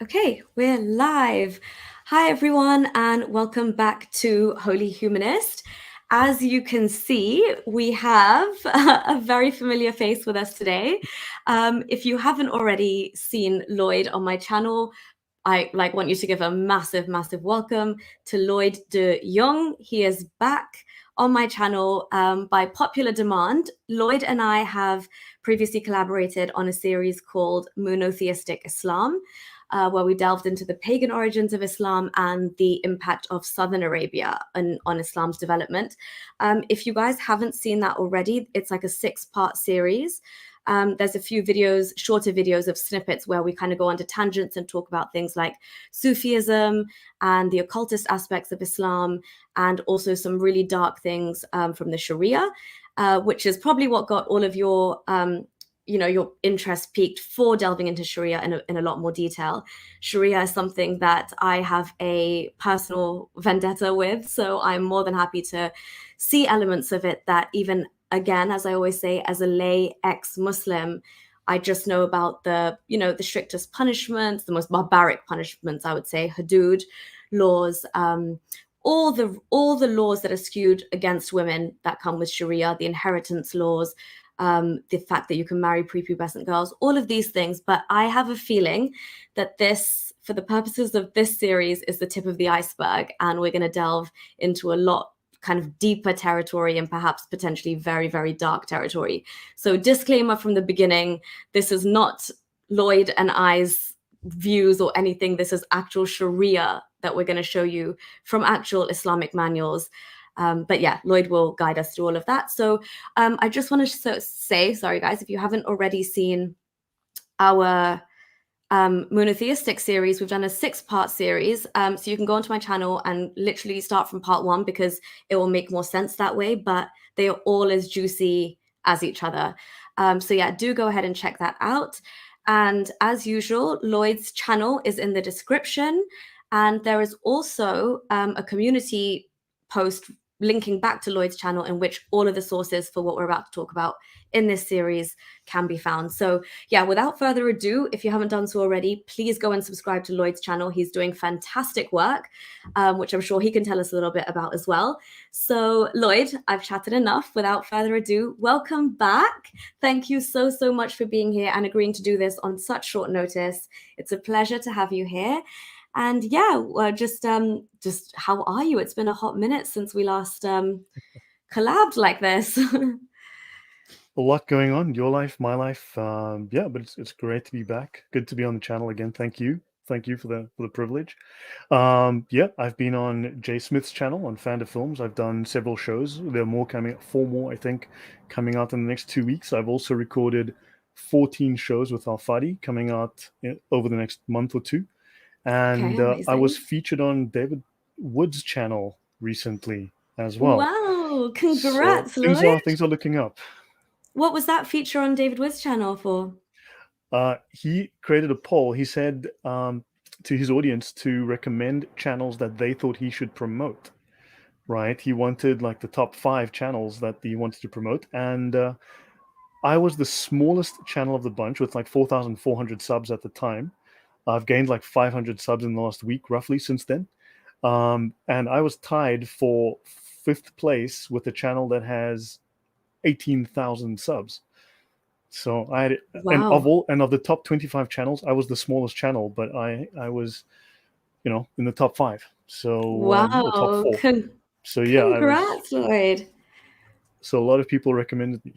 Okay, we're live. Hi, everyone, and welcome back to Holy Humanist. As you can see, we have a very familiar face with us today. If you haven't already seen Lloyd on my channel, I want you to give a massive, massive welcome to Lloyd de Jong. He is back on my channel by popular demand. Lloyd and I have previously collaborated on a series called Monotheistic Islam, where we delved into the pagan origins of Islam and the impact of Southern Arabia on Islam's development. If you guys haven't seen that already, it's like a 6-part series. There's a few videos, shorter videos of snippets where we kind of go onto tangents and talk about things like Sufism and the occultist aspects of Islam, and also some really dark things from the Sharia, which is probably what got all of your your interest peaked for delving into Sharia in a lot more detail. Sharia is something that I have a personal vendetta with, so I'm more than happy to see elements of it that even, again, as I always say, as a lay ex-Muslim, I just know about the strictest punishments, the most barbaric punishments, I would say, hudud laws, all the laws that are skewed against women that come with Sharia, the inheritance laws, the fact that you can marry prepubescent girls, all of these things. But I have a feeling that this, for the purposes of this series, is the tip of the iceberg, and we're going to delve into a lot kind of deeper territory and perhaps potentially very, very dark territory. So disclaimer from the beginning, this is not Lloyd and I's views or anything. This is actual Sharia that we're going to show you from actual Islamic manuals. But yeah, Lloyd will guide us through all of that. So I just want to say, sorry guys, if you haven't already seen our monotheistic series, we've done a 6-part series. So you can go onto my channel and literally start from part 1 because it will make more sense that way, but they are all as juicy as each other. So yeah, do go ahead and check that out. And as usual, Lloyd's channel is in the description. And there is also a community post linking back to Lloyd's channel in which all of the sources for what we're about to talk about in this series can be found. So yeah, without further ado, if you haven't done so already, please go and subscribe to Lloyd's channel. He's doing fantastic work, which I'm sure he can tell us a little bit about as well. So Lloyd, I've chatted enough. Without further ado, welcome back. Thank you so, so much for being here and agreeing to do this on such short notice. It's a pleasure to have you here. And yeah, just how are you? It's been a hot minute since we last collabed like this. A lot going on, your life, my life. Yeah, but it's great to be back. Good to be on the channel again. Thank you for the privilege. Yeah, I've been on Jay Smith's channel on Fanda Films. I've done several shows. There are more coming, 4 more I think, coming out in the next 2 weeks. I've also recorded 14 shows with Al Fadi coming out over the next month or two. Okay, And I amazing. was featured on David Wood's channel recently as well. Wow, So congrats, things Lloyd. are looking up. What was that feature on David Witt's channel for? He created a poll. He said to his audience to recommend channels that they thought he should promote. Right? He wanted like the top 5 channels that he wanted to promote, and I was the smallest channel of the bunch with like 4,400 subs at the time. I've gained like 500 subs in the last week, roughly, since then. And I was tied for 5th place with a channel that has 18,000 subs. So I had, Wow. and of the top 25 channels, I was the smallest channel, but I was, in the top 5. So or top Wow. 4. So yeah, I was. Congrats, Lloyd. So a lot of people recommended me.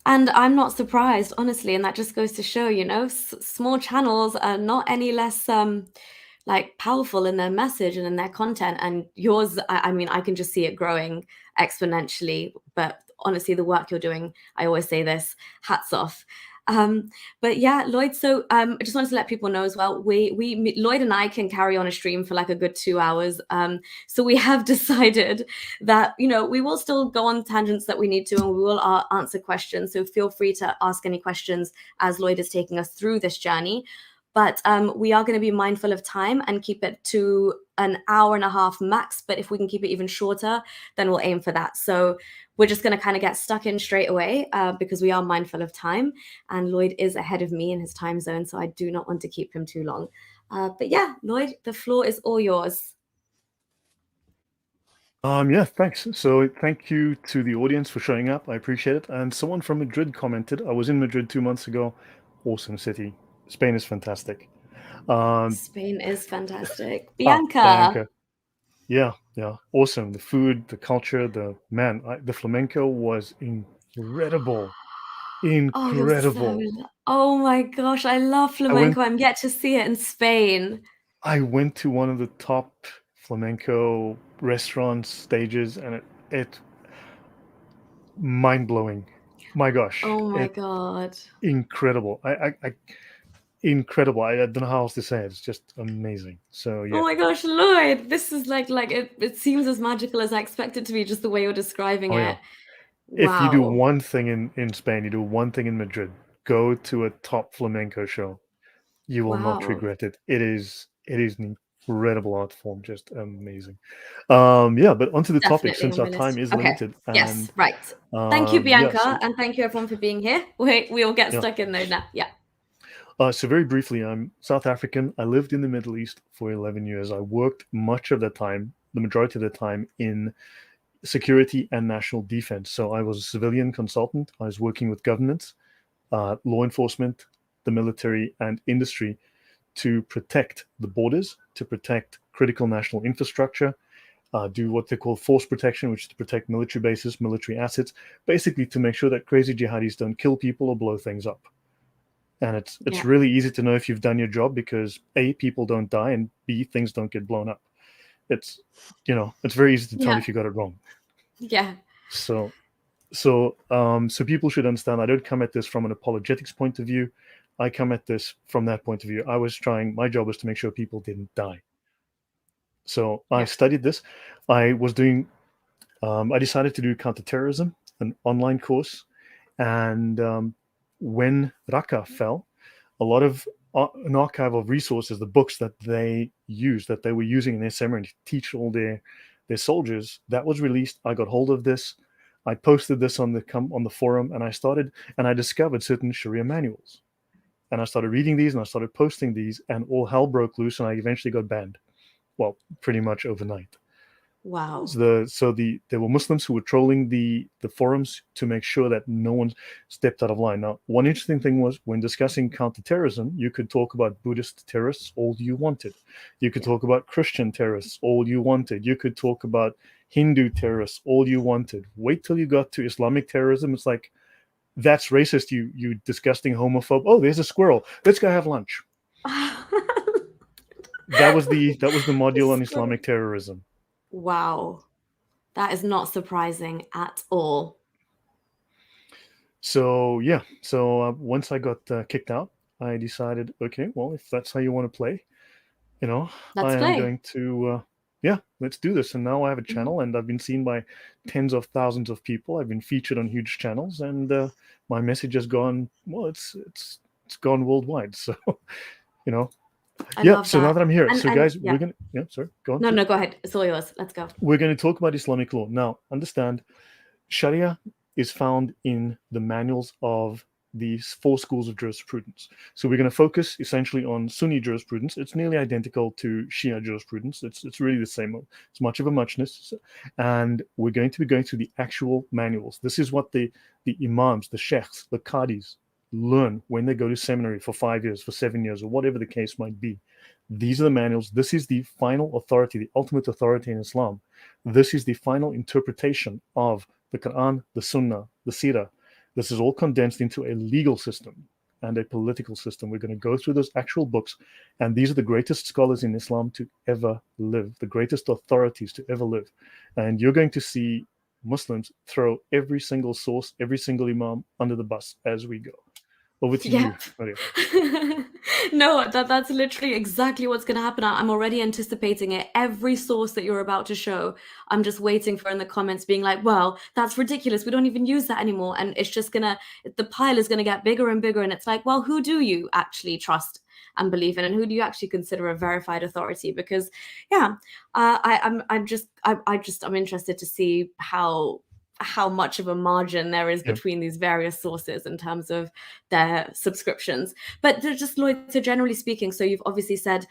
And I'm not surprised, honestly. And that just goes to show, small channels are not any less like powerful in their message and in their content. And yours, I mean, I can just see it growing exponentially. But honestly, the work you're doing, I always say this, hats off. But yeah, Lloyd. So I just wanted to let people know as well. Lloyd and I can carry on a stream for like a good 2 hours. So we have decided that we will still go on tangents that we need to, and we will answer questions. So feel free to ask any questions as Lloyd is taking us through this journey. but we are going to be mindful of time and keep it to an hour and a half max. But if we can keep it even shorter, then we'll aim for that. So we're just going to kind of get stuck in straight away because we are mindful of time. And Lloyd is ahead of me in his time zone, so I do not want to keep him too long. But yeah, Lloyd, the floor is all yours. Yeah, thanks. So thank you to the audience for showing up. I appreciate it. And someone from Madrid commented, I was in Madrid 2 months ago. Awesome city. Spain is fantastic. Um, Spain is fantastic. Bianca. Bianca. Yeah, yeah. Awesome. The food, the culture, the flamenco was incredible. Oh, you're so. Incredible. Oh my gosh, I love I went flamenco. I'm yet to see it in Spain. I went to one of the top flamenco restaurants stages, and it mind blowing. My gosh, Oh my it God. incredible. I incredible. I don't know how else to say it. It's just amazing. So Oh yeah. my gosh, Lloyd, this is like it seems as magical as I expect it to be, just the way you're describing Oh yeah. it. If you do Wow. one thing in Spain, you do one thing in Madrid. Go to a top flamenco show. You will not Wow. regret it. It is an incredible art form, just amazing. Yeah, but onto the topic Definitely since on our my time list. is Okay. limited, Yes, and right. Thank you, yeah, Bianca, so and thank you everyone for being here. We'll get yeah. stuck in though now. Yeah. So very briefly, I'm South African. I lived in the Middle East for 11 years. I worked much of the time, the majority of the time, in security and national defense. So I was a civilian consultant. I was working with governments, law enforcement, the military, and industry to protect the borders, to protect critical national infrastructure, do what they call force protection, which is to protect military bases, military assets, basically to make sure that crazy jihadis don't kill people or blow things up. And it's Yeah. really easy to know if you've done your job because A, people don't die, and B, things don't get blown up. It's it's very easy to tell Yeah. if you got it wrong. Yeah. So so people should understand I don't come at this from an apologetics point of view. I come at this from that point of view. My job was to make sure people didn't die. So I Yeah. studied this. I was doing I decided to do counterterrorism, an online course, and when Raqqa fell, a lot of an archive of resources, the books that they were using in their seminary to teach all their soldiers, that was released. I got hold of this. I posted this on the forum, and I discovered certain Sharia manuals, and I started reading these, and I started posting these, and all hell broke loose, and I eventually got banned. Well, pretty much overnight. Wow. There were Muslims who were trolling the forums to make sure that no one stepped out of line. Now, one interesting thing was when discussing counterterrorism, you could talk about Buddhist terrorists all you wanted. You could Yeah. talk about Christian terrorists all you wanted. You could talk about Hindu terrorists all you wanted. Wait till you got to Islamic terrorism. It's like that's racist. You disgusting homophobe. Oh, there's a squirrel. Let's go have lunch. That was the The module on squirrel. Islamic terrorism. Wow. That is not surprising at all. So yeah, so once I got kicked out, I decided, okay, well, if that's how you want to play, you know, I Let's am play. going to, yeah, let's do this. And now I have a Mhm. channel, and I've been seen by tens of thousands of people. I've been featured on huge channels, and my message has gone, well, it's gone worldwide. So you know, I yeah. love So now that. that I'm here, so And guys, yeah. yeah, sorry, go on, No, sorry. no, go ahead. It's all yours. Let's go. We're going to talk about Islamic law now. Understand Sharia is found in the manuals of these four schools of jurisprudence. So we're going to focus essentially on Sunni jurisprudence. It's nearly identical to Shia jurisprudence. It's really the same. It's much of a muchness. And we're going to be going through the actual manuals. This is what the imams, the sheikhs, the qadis learn when they go to seminary for 5 years, for 7 years, or whatever the case might be. These are the manuals. This is the final authority, the ultimate authority in Islam. This is the final interpretation of the Quran, the Sunnah, the Sirah. This is all condensed into a legal system and a political system. We're going to go through those actual books, and these are the greatest scholars in Islam to ever live, the greatest authorities to ever live. And you're going to see Muslims throw every single source, every single imam under the bus as we go. Over to Yep. you, Maria. No, that's literally exactly what's going to happen. I'm already anticipating it. Every source that you're about to show, I'm just waiting for in the comments being like, well, that's ridiculous. We don't even use that anymore. And it's just the pile is going to get bigger and bigger. And it's like, well, who do you actually trust and believe in? And who do you actually consider a verified authority? Because, yeah, I'm interested to see how much of a margin there is Yeah. between these various sources in terms of their subscriptions. But just Lloyd, so generally speaking, so you've obviously said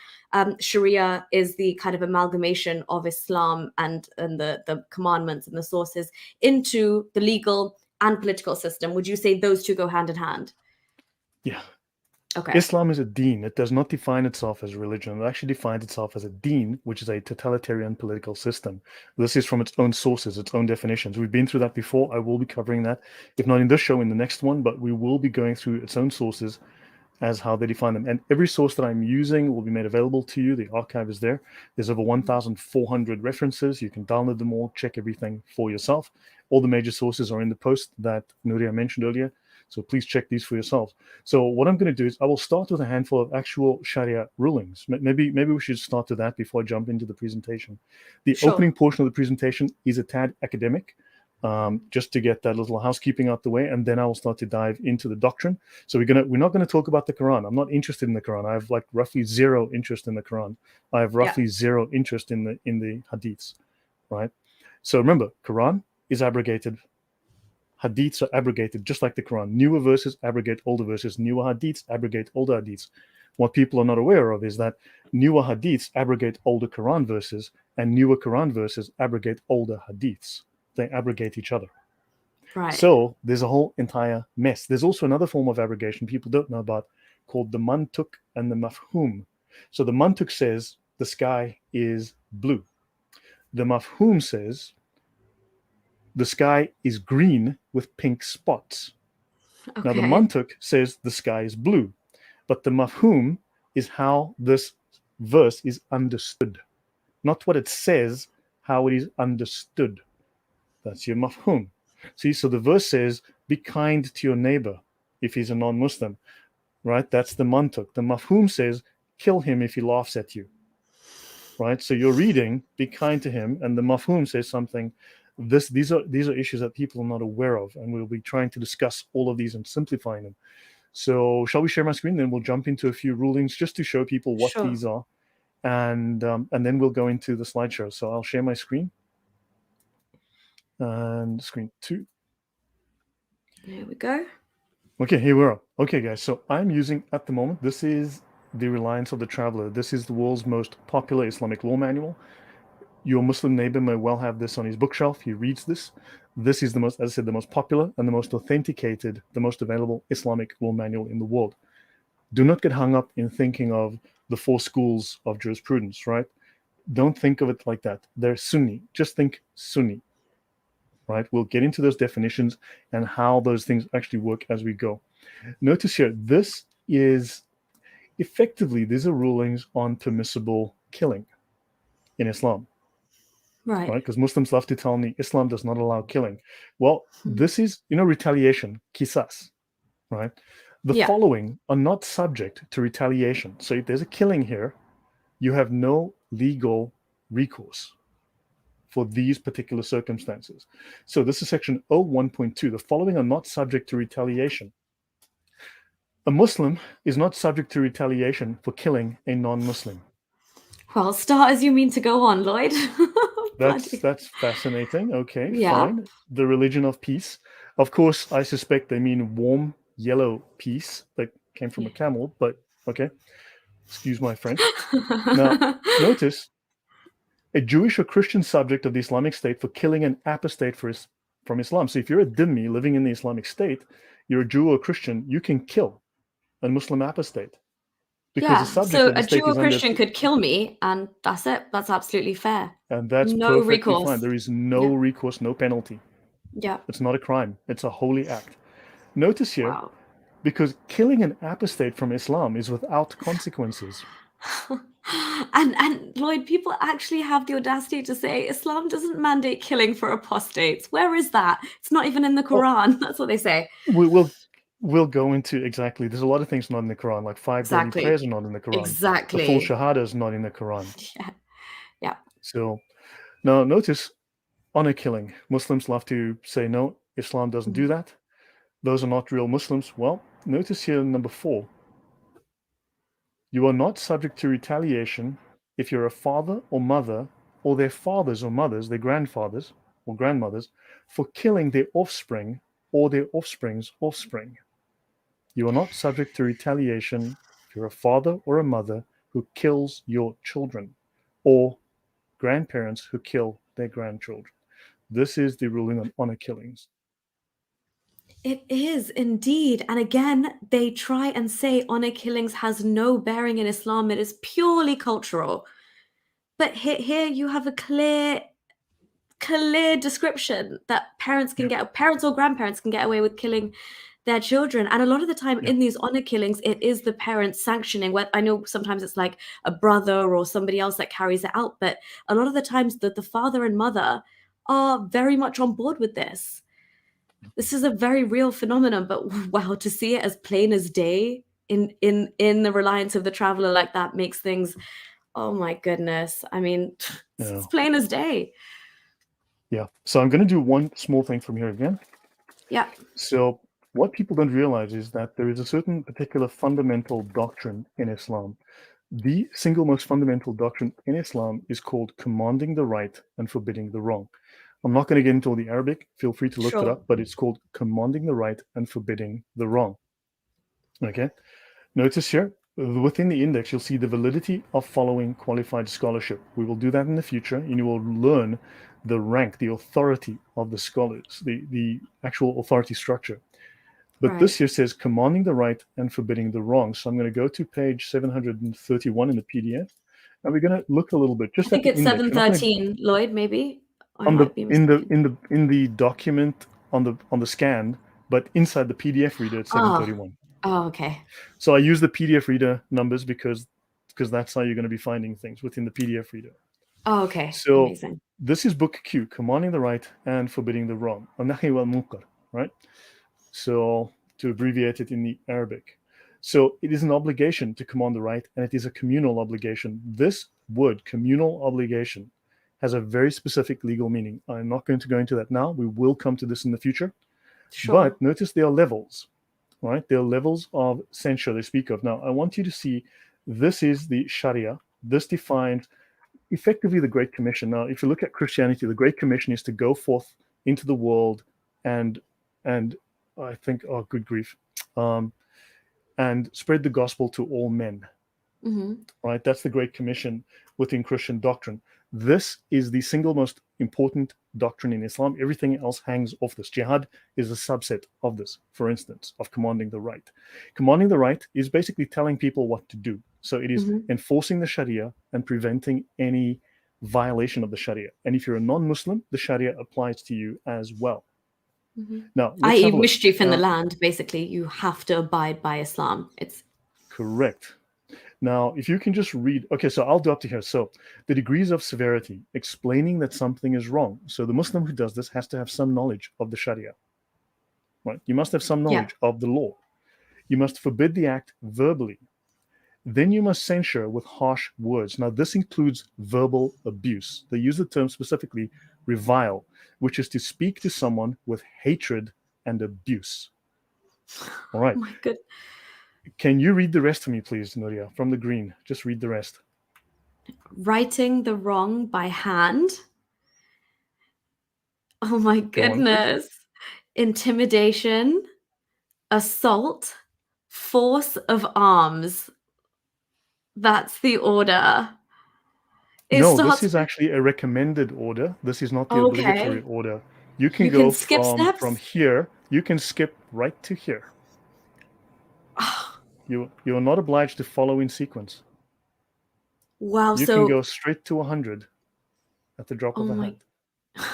Sharia is the kind of amalgamation of Islam and the commandments and the sources into the legal and political system. Would you say those two go hand in hand? Yeah. Okay. Islam is a deen. It does not define itself as a religion. It actually defines itself as a deen, which is a totalitarian political system. This is from its own sources, its own definitions. We've been through that before. I will be covering that, if not in this show, in the next one, but we will be going through its own sources as how they define them. And every source that I'm using will be made available to you. The archive is there. There's over 1,400 references. You can download them all, check everything for yourself. All the major sources are in the post that Nuria mentioned earlier. So please check these for yourselves. So what I'm going to do is I will start with a handful of actual Sharia rulings. Maybe we should start with that before I jump into the presentation. The opening portion of the presentation is a tad academic, just to get that little housekeeping out the way, and then I will start to dive into the doctrine. So we're not going to talk about the Quran. I'm not interested in the Quran. I have like roughly zero interest in the Quran. I have roughly zero interest in the hadiths, right? So remember, Quran is abrogated. Hadiths are abrogated just like the Quran. Newer verses abrogate older verses. Newer hadiths abrogate older hadiths. What people are not aware of is that newer hadiths abrogate older Quran verses, and newer Quran verses abrogate older hadiths. They abrogate each other. Right. So there's a whole entire mess. There's also another form of abrogation people don't know about called the mantuk and the mafhum. So the mantuk says the sky is blue. The mafhum says the sky is green with pink spots. Okay. Now the mantuk says the sky is blue, but the mafhum is how this verse is understood, not what it says, how it is understood. That's your mafhum. See, so the verse says, be kind to your neighbor if he's a non-Muslim, right? That's the mantuk. The mafhum says, kill him if he laughs at you, right? So you're reading, be kind to him, and the mafhum says something. These are issues that people are not aware of, and we'll be trying to discuss all of these and simplifying them. So shall we share my screen? Then we'll jump into a few rulings just to show people what these are, and then we'll go into the slideshow. So I'll share my screen. And screen 2. There we go. Okay, here we are. Okay, guys, so I'm using, at the moment, this is the Reliance of the Traveler. This is the world's most popular Islamic law manual. Your Muslim neighbor may well have this on his bookshelf. He reads this. This is the most, as I said, the most popular and the most authenticated, the most available Islamic law manual in the world. Do not get hung up in thinking of the 4 schools of jurisprudence, right? Don't think of it like that. They're Sunni. Just think Sunni. Right? We'll get into those definitions and how those things actually work as we go. Notice here, this is effectively, these are rulings on permissible killing in Islam. Right? Because Muslims love to tell me Islam does not allow killing. Well, this is, retaliation, qisas, right? The following are not subject to retaliation. So if there's a killing here, you have no legal recourse for these particular circumstances. So this is section 01.2. The following are not subject to retaliation. A Muslim is not subject to retaliation for killing a non-Muslim. Well, start as you mean to go on, Lloyd. That's fascinating. Okay, fine. The religion of peace. Of course, I suspect they mean warm yellow peace that came from a camel, but okay. Excuse my French. Now, notice a Jewish or Christian subject of the Islamic State for killing an apostate from Islam. So if you're a dhimmi living in the Islamic State, you're a Jew or Christian, you can kill a Muslim apostate. Because the subject of the a state Jew or is Christian could kill me, and that's it. That's absolutely fair. And that's no perfectly recourse. fine. There is no recourse, no penalty. Yeah. It's not a crime. It's a holy act. Notice here, because killing an apostate from Islam is without consequences. And Lloyd, people actually have the audacity to say Islam doesn't mandate killing for apostates. Where is that? It's not even in the Quran. That's what they say. we'll go into exactly. There's a lot of things not in the Quran, like 5 daily Exactly. prayers are not in the Quran. The full Exactly. Shahada is not in the Quran. Yeah. Yeah. So now notice honor killing. Muslims love to say no, Islam doesn't do Mhm. that. Those are not real Muslims. Well, notice here number 4. You are not subject to retaliation if you're a father or mother, or their fathers or mothers, their grandfathers or grandmothers, for killing their offspring or their offspring's offspring. You are not subject to retaliation if you're a father or a mother who kills your children, or grandparents who kill their grandchildren. This is the ruling on honor killings. It is indeed. And again, they try and say honor killings has no bearing in Islam. It is purely cultural. But here you have a clear description that Yeah, parents or grandparents can get away with killing their children. And a lot of the time yeah, in these honor killings, it is the parents sanctioning. What I know sometimes it's like a brother or somebody else that carries it out, but a lot of the times that the father and mother are very much on board with this. This is a very real phenomenon, but wow, to see it as plain as day in the reliance of the traveler like that makes things, oh my goodness. I mean, yeah, it's plain as day. yeah. So I'm going to do one small thing from here again. Yeah, So what people don't realize is that there is a certain particular fundamental doctrine in Islam. The single most fundamental doctrine in Islam is called commanding the right and forbidding the wrong. I'm not going to get into all the Arabic. Feel free to look that sure. up, but it's called commanding the right and forbidding the wrong. Okay. Notice here, within the index, you'll see the validity of following qualified scholarship. We will do that in the future, and you will learn the rank, the authority of the scholars, the actual authority structure. But this Right. here says commanding the right and forbidding the wrong. So I'm going to go to page 731 in the PDF, and we're going to look a little bit I just at think the it's index. We're not going to 713, Lloyd, maybe. I on the might be mistaken. in the document on the scan, but inside the PDF reader it's Oh, 731. oh, okay. So I use the PDF reader numbers because that's how you're going to be finding things within the PDF reader. Oh, okay. So Amazing. this is book Q, commanding the right and forbidding the wrong. An-nahy wal munkar, right? So to abbreviate it in the Arabic. So it is an obligation to command the right, and it is a communal obligation. This word, communal obligation, has a very specific legal meaning. I'm not going to go into that now. We will come to this in the future. Sure. But notice there are levels, right? There are levels of censure they speak of. Now, I want you to see this is the Sharia. This defines effectively the Great Commission. Now, if you look at Christianity, the Great Commission is to go forth into the world and and I think, oh, good grief, um, and spread the gospel to all men. Hmm. Right, that's the Great Commission within Christian doctrine. This is the single most important doctrine in Islam. Everything else hangs off this. Jihad is a subset of this, for instance, of commanding the right. Commanding the right is basically telling people what to do. So it is Hmm. enforcing the Sharia and preventing any violation of the Sharia. And if you're a non Muslim, the Sharia applies to you as well. Hmm. Now, let's I.e., have a look. mischief in the land, basically, you have to abide by Islam. It's Correct. Now, if you can just read, okay, so I'll do up to here. So, the degrees of severity, explaining that something is wrong. So, the Muslim who does this has to have some knowledge of the Sharia, right? You must have some yeah. knowledge of the law. You must forbid the act verbally. Then you must censure with harsh words. Now, this includes verbal abuse. They use the term specifically revile, which is to speak to someone with hatred and abuse. All Oh right. my good. Can you read the rest for me, please, Nuria, from the green? Just read the rest. Righting the wrong by hand. Oh my Go on, please. goodness. Intimidation, assault, force of arms. That's the order. It No, this starts is with, actually a recommended order. This is not the obligatory okay. order. You can You can go skip from steps. here. You can skip right to here. You're not obliged to follow in sequence. Wow. You can So, go straight to 100 at the drop oh of a my. hat.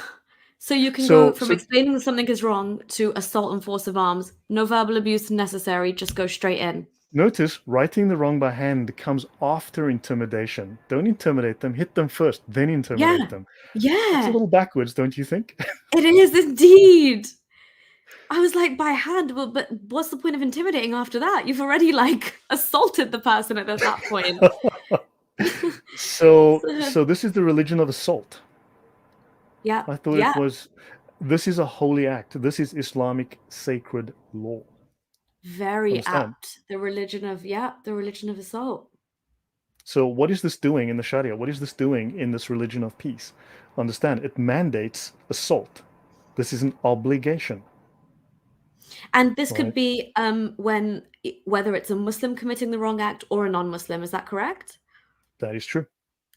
So you can go So from so explaining something is wrong to assault and force of arms. No verbal abuse necessary. Just go straight in. notice writing the wrong by hand comes after intimidation. Don't intimidate them. Hit them first, then intimidate Yeah. them. That's a Yeah. little backwards, don't you think? It is indeed. I was like, by hand, well, but what's the point of intimidating after that? You've already like assaulted the person at that point. So, So this is the religion of assault. yeah, I thought yeah, it was, this is a holy act. This is Islamic sacred law. very Understand? apt. The religion of assault. So what is this doing in the Sharia? What is this doing in this religion of peace? Understand, it mandates assault. This is an obligation, And this could right? be whether it's a Muslim committing the wrong act or a non-Muslim. Is that correct? That is true.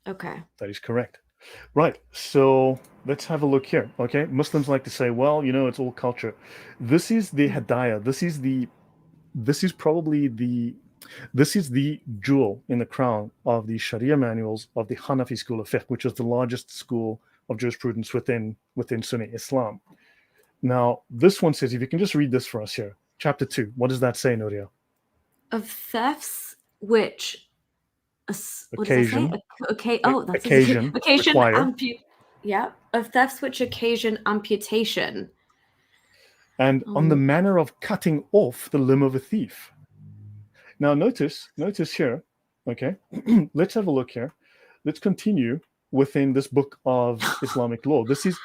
Okay. That is correct. Right. So let's have a look here. Okay. Muslims like to say, well, it's all culture. This is the Mm. hadaya. This is probably this is the jewel in the crown of the Sharia manuals of the Hanafi school of fiqh, which is the largest school of jurisprudence within Sunni Islam. Now, this one says, if you can just read this for us here, chapter 2. What does that say, Nuria? Of thefts which what does that say? Occasion, Okay. Oh, that's occasion, occasion require, yeah, of thefts which occasion amputation. and on the Um, manner of cutting off the limb of a thief. Now, notice here, okay, let's have a look here. Let's continue within this book of Islamic law. This is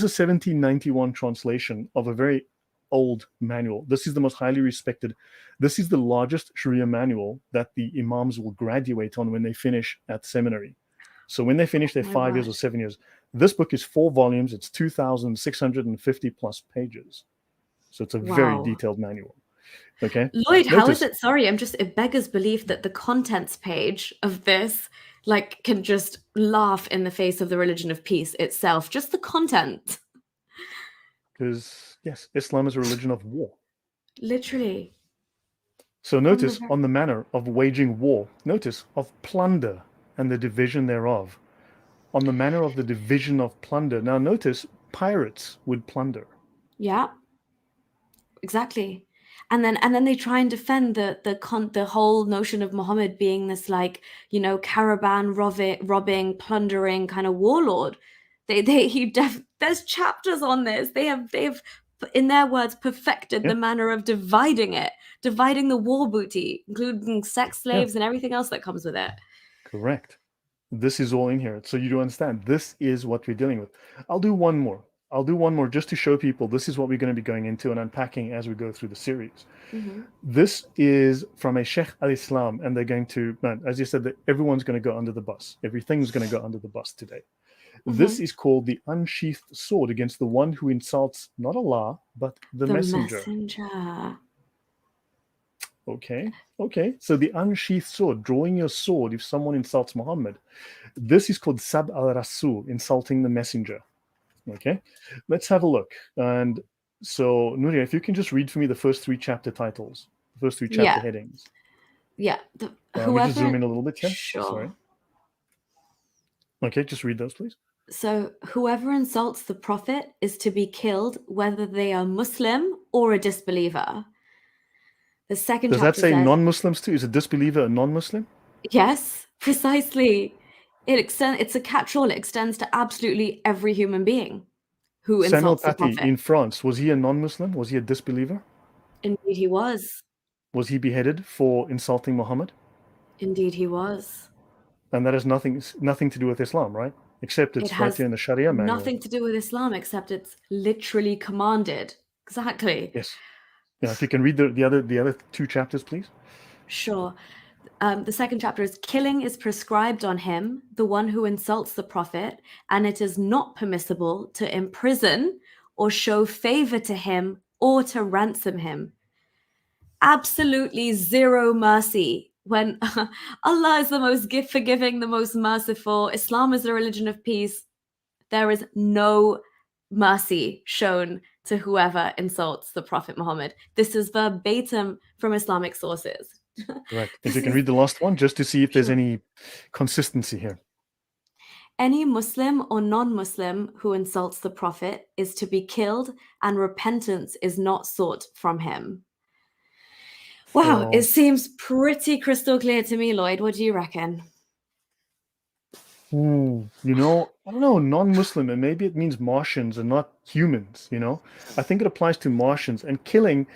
a 1791 translation of a very old manual. This is the most highly respected. This is the largest Sharia manual that the imams will graduate on when they finish at seminary. So when they finish their my 5 years or word. 7 years, this book is 4 volumes. It's 2,650 plus pages. So it's a very Wow. detailed manual. Okay. Lloyd, how is Notice, it? Sorry, it beggars belief that the contents page of this like can just laugh in the face of the religion of peace itself. Just the content. because yes, Islam is a religion of war. Literally. So From the notice on the manner of waging war, notice of plunder and the division thereof. On the manner of the division of plunder. Now notice pirates would plunder. yeah, exactly. And then they try and defend the whole notion of Muhammad being this like, caravan robbing, plundering kind of warlord. There's chapters on this. They have in their words perfected Yeah, the manner of dividing the war booty, including sex yeah, slaves and everything else that comes with it. correct. This is all in here. So you do understand. This is what we're dealing with. I'll do one more. I'll do one more just to show people this is what we're going to be going into and unpacking as we go through the series. Hmm. This is from a Sheikh al-Islam, and they're going to, man, as you said, that everyone's going to go under the bus. Everything's going to go under the bus today. This Hmm. is called the unsheathed sword against the one who insults not Allah, but the The messenger. messenger. Okay, okay. So the unsheathed sword, drawing your sword if someone insults Muhammad. This is called Sab al-Rasul, insulting the messenger. Okay, let's have a look. And so, Nuria, if you can just read for me the first 3 chapter titles, the first 3 chapter Yeah, headings. yeah. Let me just zoom Whoever, in a little bit here. Sorry. sure. Okay, just read those, please. So, whoever insults the Prophet is to be killed, whether they are Muslim or a disbeliever. The second Does that chapter say says, non-Muslims too? Is a disbeliever a non-Muslim? yes, precisely. It's a catch-all. It extends to absolutely every human being who Samuel insults the Paty Prophet. in France, was he a non-Muslim? Was he a disbeliever? Indeed, he was. Was he beheaded for insulting Muhammad? Indeed, he was. And that has nothing to do with Islam, right? Except It it's right has here in the Sharia manual. nothing to do with Islam, except it's literally commanded. Exactly. Yes. Yeah, if you can read the other 2 chapters, please. Sure. The second chapter is killing is prescribed on him, the one who insults the Prophet, and it is not permissible to imprison or show favor to him or to ransom him. Absolutely zero mercy. When Allah is the most forgiving, the most merciful, Islam is the religion of peace, there is no mercy shown to whoever insults the Prophet Muhammad. This is verbatim from Islamic sources. Correct. If This you can is read the last one, just to see if there's sure. any consistency here. Any Muslim or non-Muslim who insults the Prophet is to be killed, and repentance is not sought from him. Wow, it So, seems pretty crystal clear to me, Lloyd. What do you reckon? Ooh, I don't know, non-Muslim, and maybe it means Martians and not humans. I think it applies to Martians. And killing,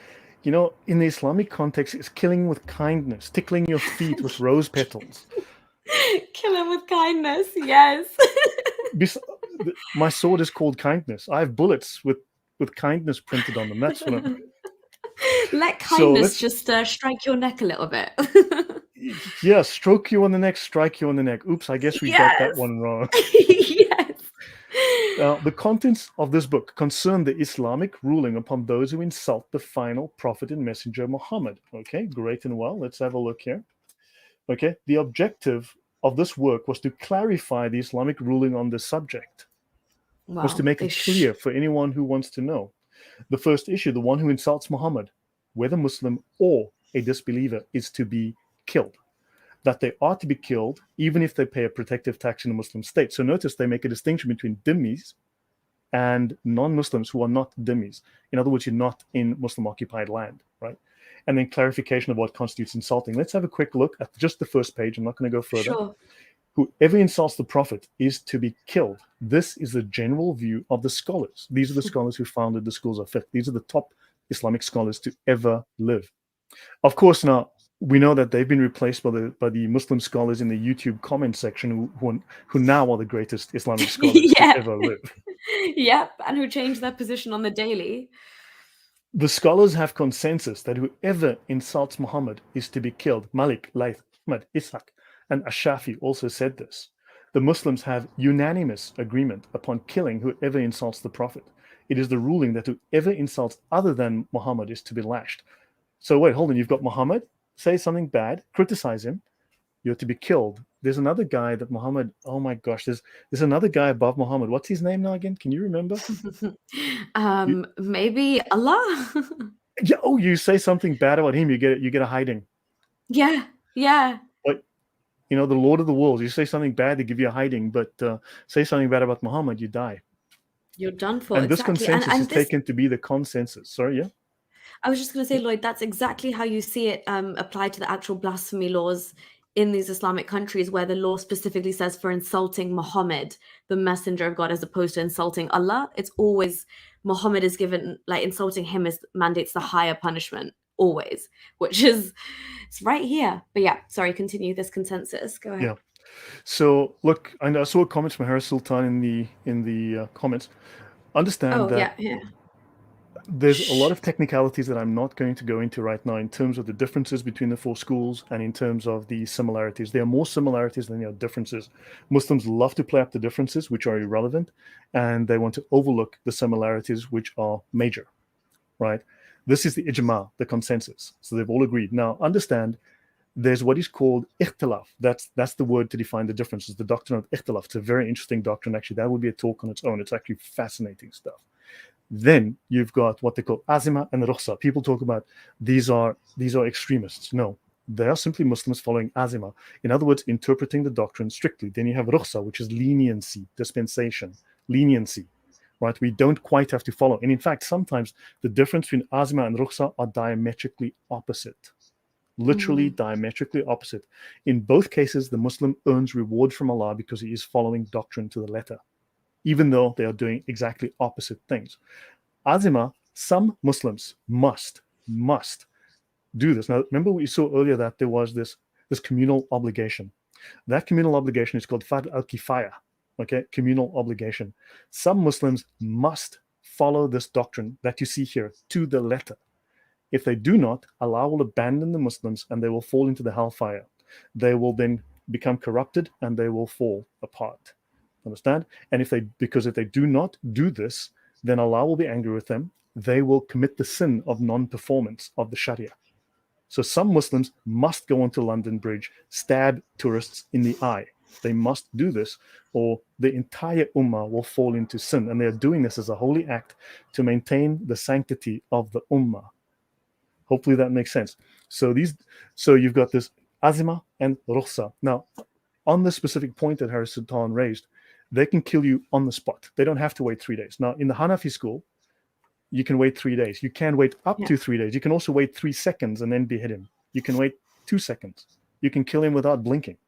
in the Islamic context, is killing with kindness, tickling your feet with rose petals. Kill him with kindness, yes. My sword is called kindness. I have bullets with kindness printed on them. That's what I'm. Let So kindness let's, just strike your neck a little bit. yeah, stroke you on the neck, strike you on the neck. Oops, I guess we got that Yes. one wrong. Yes. The contents of this book concern the Islamic ruling upon those who insult the final prophet and messenger Muhammad. Okay, great and well. Let's have a look here. Okay, the objective of this work was to clarify the Islamic ruling on this subject, was to Wow. make it clear for anyone who wants to know. The first issue, the one who insults Muhammad, whether Muslim or a disbeliever, is to be killed. That they are to be killed even if they pay a protective tax in a Muslim state. So notice they make a distinction between dhimmis and non-Muslims who are not dhimmis. In other words, you're not in Muslim-occupied land, right? And then clarification of what constitutes insulting. Let's have a quick look at just the first page. I'm not going to go further. Sure. Whoever insults the Prophet is to be killed. This is the general view of the scholars. These are the scholars who founded the schools of fiqh. These are the top Islamic scholars to ever live. Of course, now we know that they've been replaced by the Muslim scholars in the YouTube comment section who now are the greatest Islamic scholars to Yep. ever live. Yep. And who changed their position on the daily. The scholars have consensus that whoever insults Muhammad is to be killed. Malik, Layth, Ahmad, Ishaq, and Ashafi also said this. The Muslims have unanimous agreement upon killing whoever insults the Prophet. It is the ruling that whoever insults other than Muhammad is to be lashed. So wait, hold on. You've got Muhammad, say something bad, criticize him, you're to be killed. There's another guy that Muhammad, oh my gosh, there's another guy above Muhammad. What's his name now again? Can you remember? Maybe Allah. Yeah, oh, you say something bad about him, you get a hiding. Yeah. Yeah. But the Lord of the Worlds, you say something bad, they give you a hiding, but say something bad about Muhammad, you die. You're done for. And this Exactly. consensus is And this, taken to be the consensus. Sorry, yeah? I was just going to say, Lloyd, that's exactly how you see it applied to the actual blasphemy laws in these Islamic countries, where the law specifically says for insulting Muhammad, the messenger of God, as opposed to insulting Allah. It's always Muhammad is given, like insulting him is mandates the higher punishment, always, which is it's right here. But yeah, sorry, continue this consensus. Go ahead. Yeah. So look, and I saw a comment from Harris Sultan in the comments. Understand Oh, that yeah. there's a lot of technicalities that I'm not going to go into right now in terms of the differences between the four schools and in terms of the similarities. There are more similarities than there are differences. Muslims love to play up the differences, which are irrelevant, and they want to overlook the similarities, which are major, right? This is the ijma, the consensus. So they've all agreed. Now, understand, there's what is called ikhtilaf. That's the word to define the differences, the doctrine of ikhtilaf. It's a very interesting doctrine, actually. That would be a talk on its own. It's actually fascinating stuff. Then you've got what they call azima and rukhsa. People talk about these are extremists. No, they are simply Muslims following azima. In other words, interpreting the doctrine strictly. Then you have rukhsa, which is leniency, dispensation, leniency, right? We don't quite have to follow. And in fact, sometimes the difference between azima and rukhsa are diametrically opposite. Literally diametrically opposite. In both cases, the Muslim earns reward from Allah because he is following doctrine to the letter, even though they are doing exactly opposite things. Azima, some Muslims must do this. Now, remember we saw earlier that there was this communal obligation. That communal obligation is called Fard al-Kifaya, okay? Communal obligation. Some Muslims must follow this doctrine that you see here to the letter. If they do not, Allah will abandon the Muslims and they will fall into the hellfire. They will then become corrupted and they will fall apart. Understand? And if they do not do this, then Allah will be angry with them. They will commit the sin of non-performance of the Sharia. So some Muslims must go onto London Bridge, stab tourists in the eye. They must do this, or the entire ummah will fall into sin. And they are doing this as a holy act to maintain the sanctity of the ummah. Hopefully that makes sense. So you've got this azima and rukhsa. Now, on the specific point that Harris Sultan raised, they can kill you on the spot. They don't have to wait 3 days. Now, in the Hanafi school, you can wait 3 days. You can wait up to 3 days. You can also wait 3 seconds and then behead him. You can wait 2 seconds. You can kill him without blinking.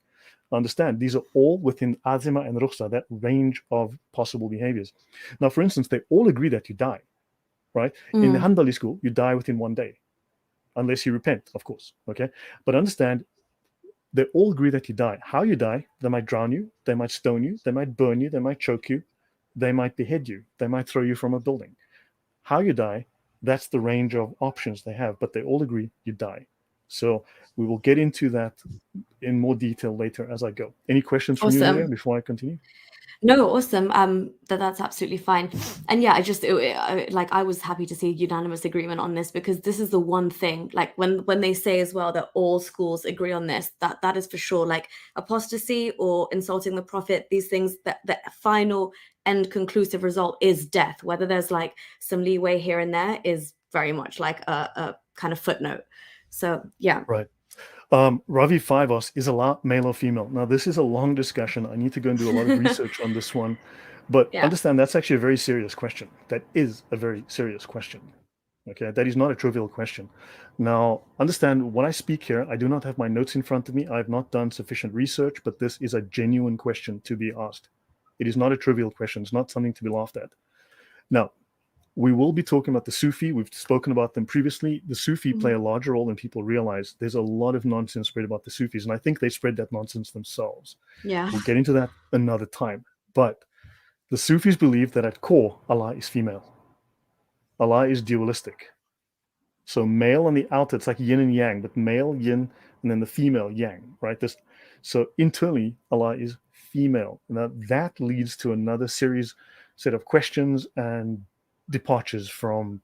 Understand, these are all within azima and rukhsa, that range of possible behaviors. Now, for instance, they all agree that you die, right? In the Mm. Hanbali school, you die within 1 day, unless you repent, of course. Okay, but understand, they all agree that you die. How you die, they might drown you, they might stone you, they might burn you, they might choke you, they might behead you, they might throw you from a building. How you die, that's the range of options they have, but they all agree you die. So we will get into that in more detail later as I go. Any questions from you, Nuria, Awesome. before I continue? No, awesome. That's absolutely fine. And yeah, like I was happy to see unanimous agreement on this, because this is the one thing, like when they say as well that all schools agree on this, that is for sure, like apostasy or insulting the prophet, these things, that the final and conclusive result is death. Whether there's like some leeway here and there is very much like a kind of footnote. So yeah. Right. Ravi Fivos, is Allah male or female? Now, this is a long discussion. I need to go and do a lot of research on this one. But Yeah. understand, that's actually a very serious question. That is a very serious question. Okay, that is not a trivial question. Now, understand, when I speak here, I do not have my notes in front of me. I have not done sufficient research, but this is a genuine question to be asked. It is not a trivial question. It's not something to be laughed at. Now, we will be talking about the Sufi. We've spoken about them previously. The Sufi play a Mhm. larger role than people realize. There's a lot of nonsense spread about the Sufis, and I think they spread that nonsense themselves. Yeah. We'll get into that another time. But the Sufis believe that at core, Allah is female. Allah is dualistic. So male on the outer, it's like yin and yang, but male yin and then the female yang, right? So internally, Allah is female. Now that leads to another set of questions and departures from,